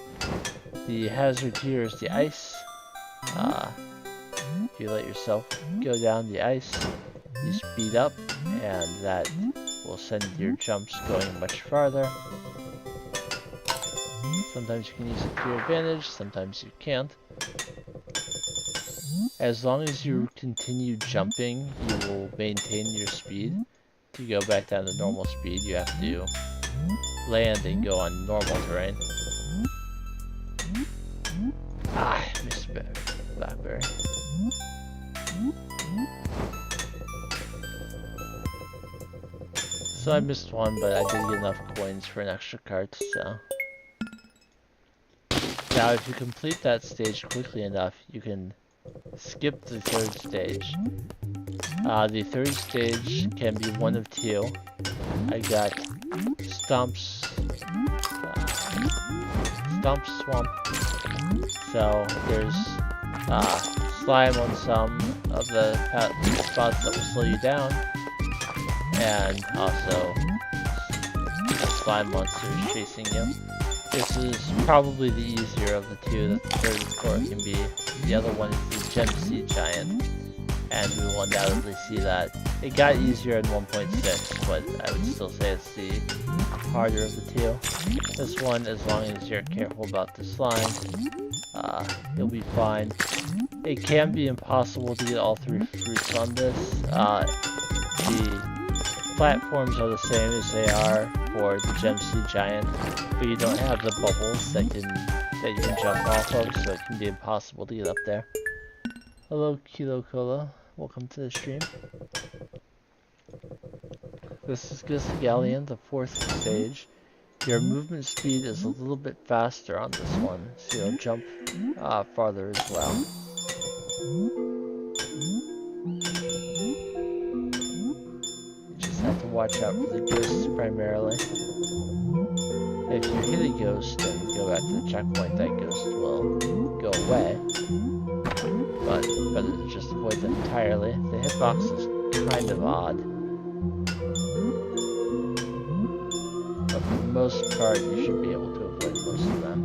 B: The hazard here is the ice. If you let yourself go down the ice, you speed up, and that will send your jumps going much farther. Sometimes you can use it to your advantage, sometimes you can't. As long as you continue jumping, you will maintain your speed. If you go back down to normal speed, you have to land and go on normal terrain. Ah, I missed blackberry. So I missed one, but I did get enough coins for an extra cart, so. Now if you complete that stage quickly enough, you can skip the third stage. The third stage can be one of two. I got Stomp Swamp. So there's slime on some of the spots that will slow you down, and also slime monsters chasing you. This is probably the easier of the two that the third and fourth can be. The other one is the Gem Sea Giant, and we will undoubtedly see that. It got easier in 1.6, but I would still say it's the harder of the two. This one, as long as you're careful about the slime, you'll be fine. It can be impossible to get all three fruits on this. The platforms are the same as they are for the Gem Sea Giant, but you don't have the bubbles that you can jump off of, so it can be impossible to get up there. Hello, Kilo Cola. Welcome to the stream. This is Galleon, the fourth stage. Your movement speed is a little bit faster on this one, so you'll jump farther as well. You just have to watch out for the ghosts primarily. If you hit a ghost and go back to the checkpoint, that ghost will go away. But better to just avoid them entirely. The hitbox is kind of odd. But for the most part, you should be able to avoid most of them.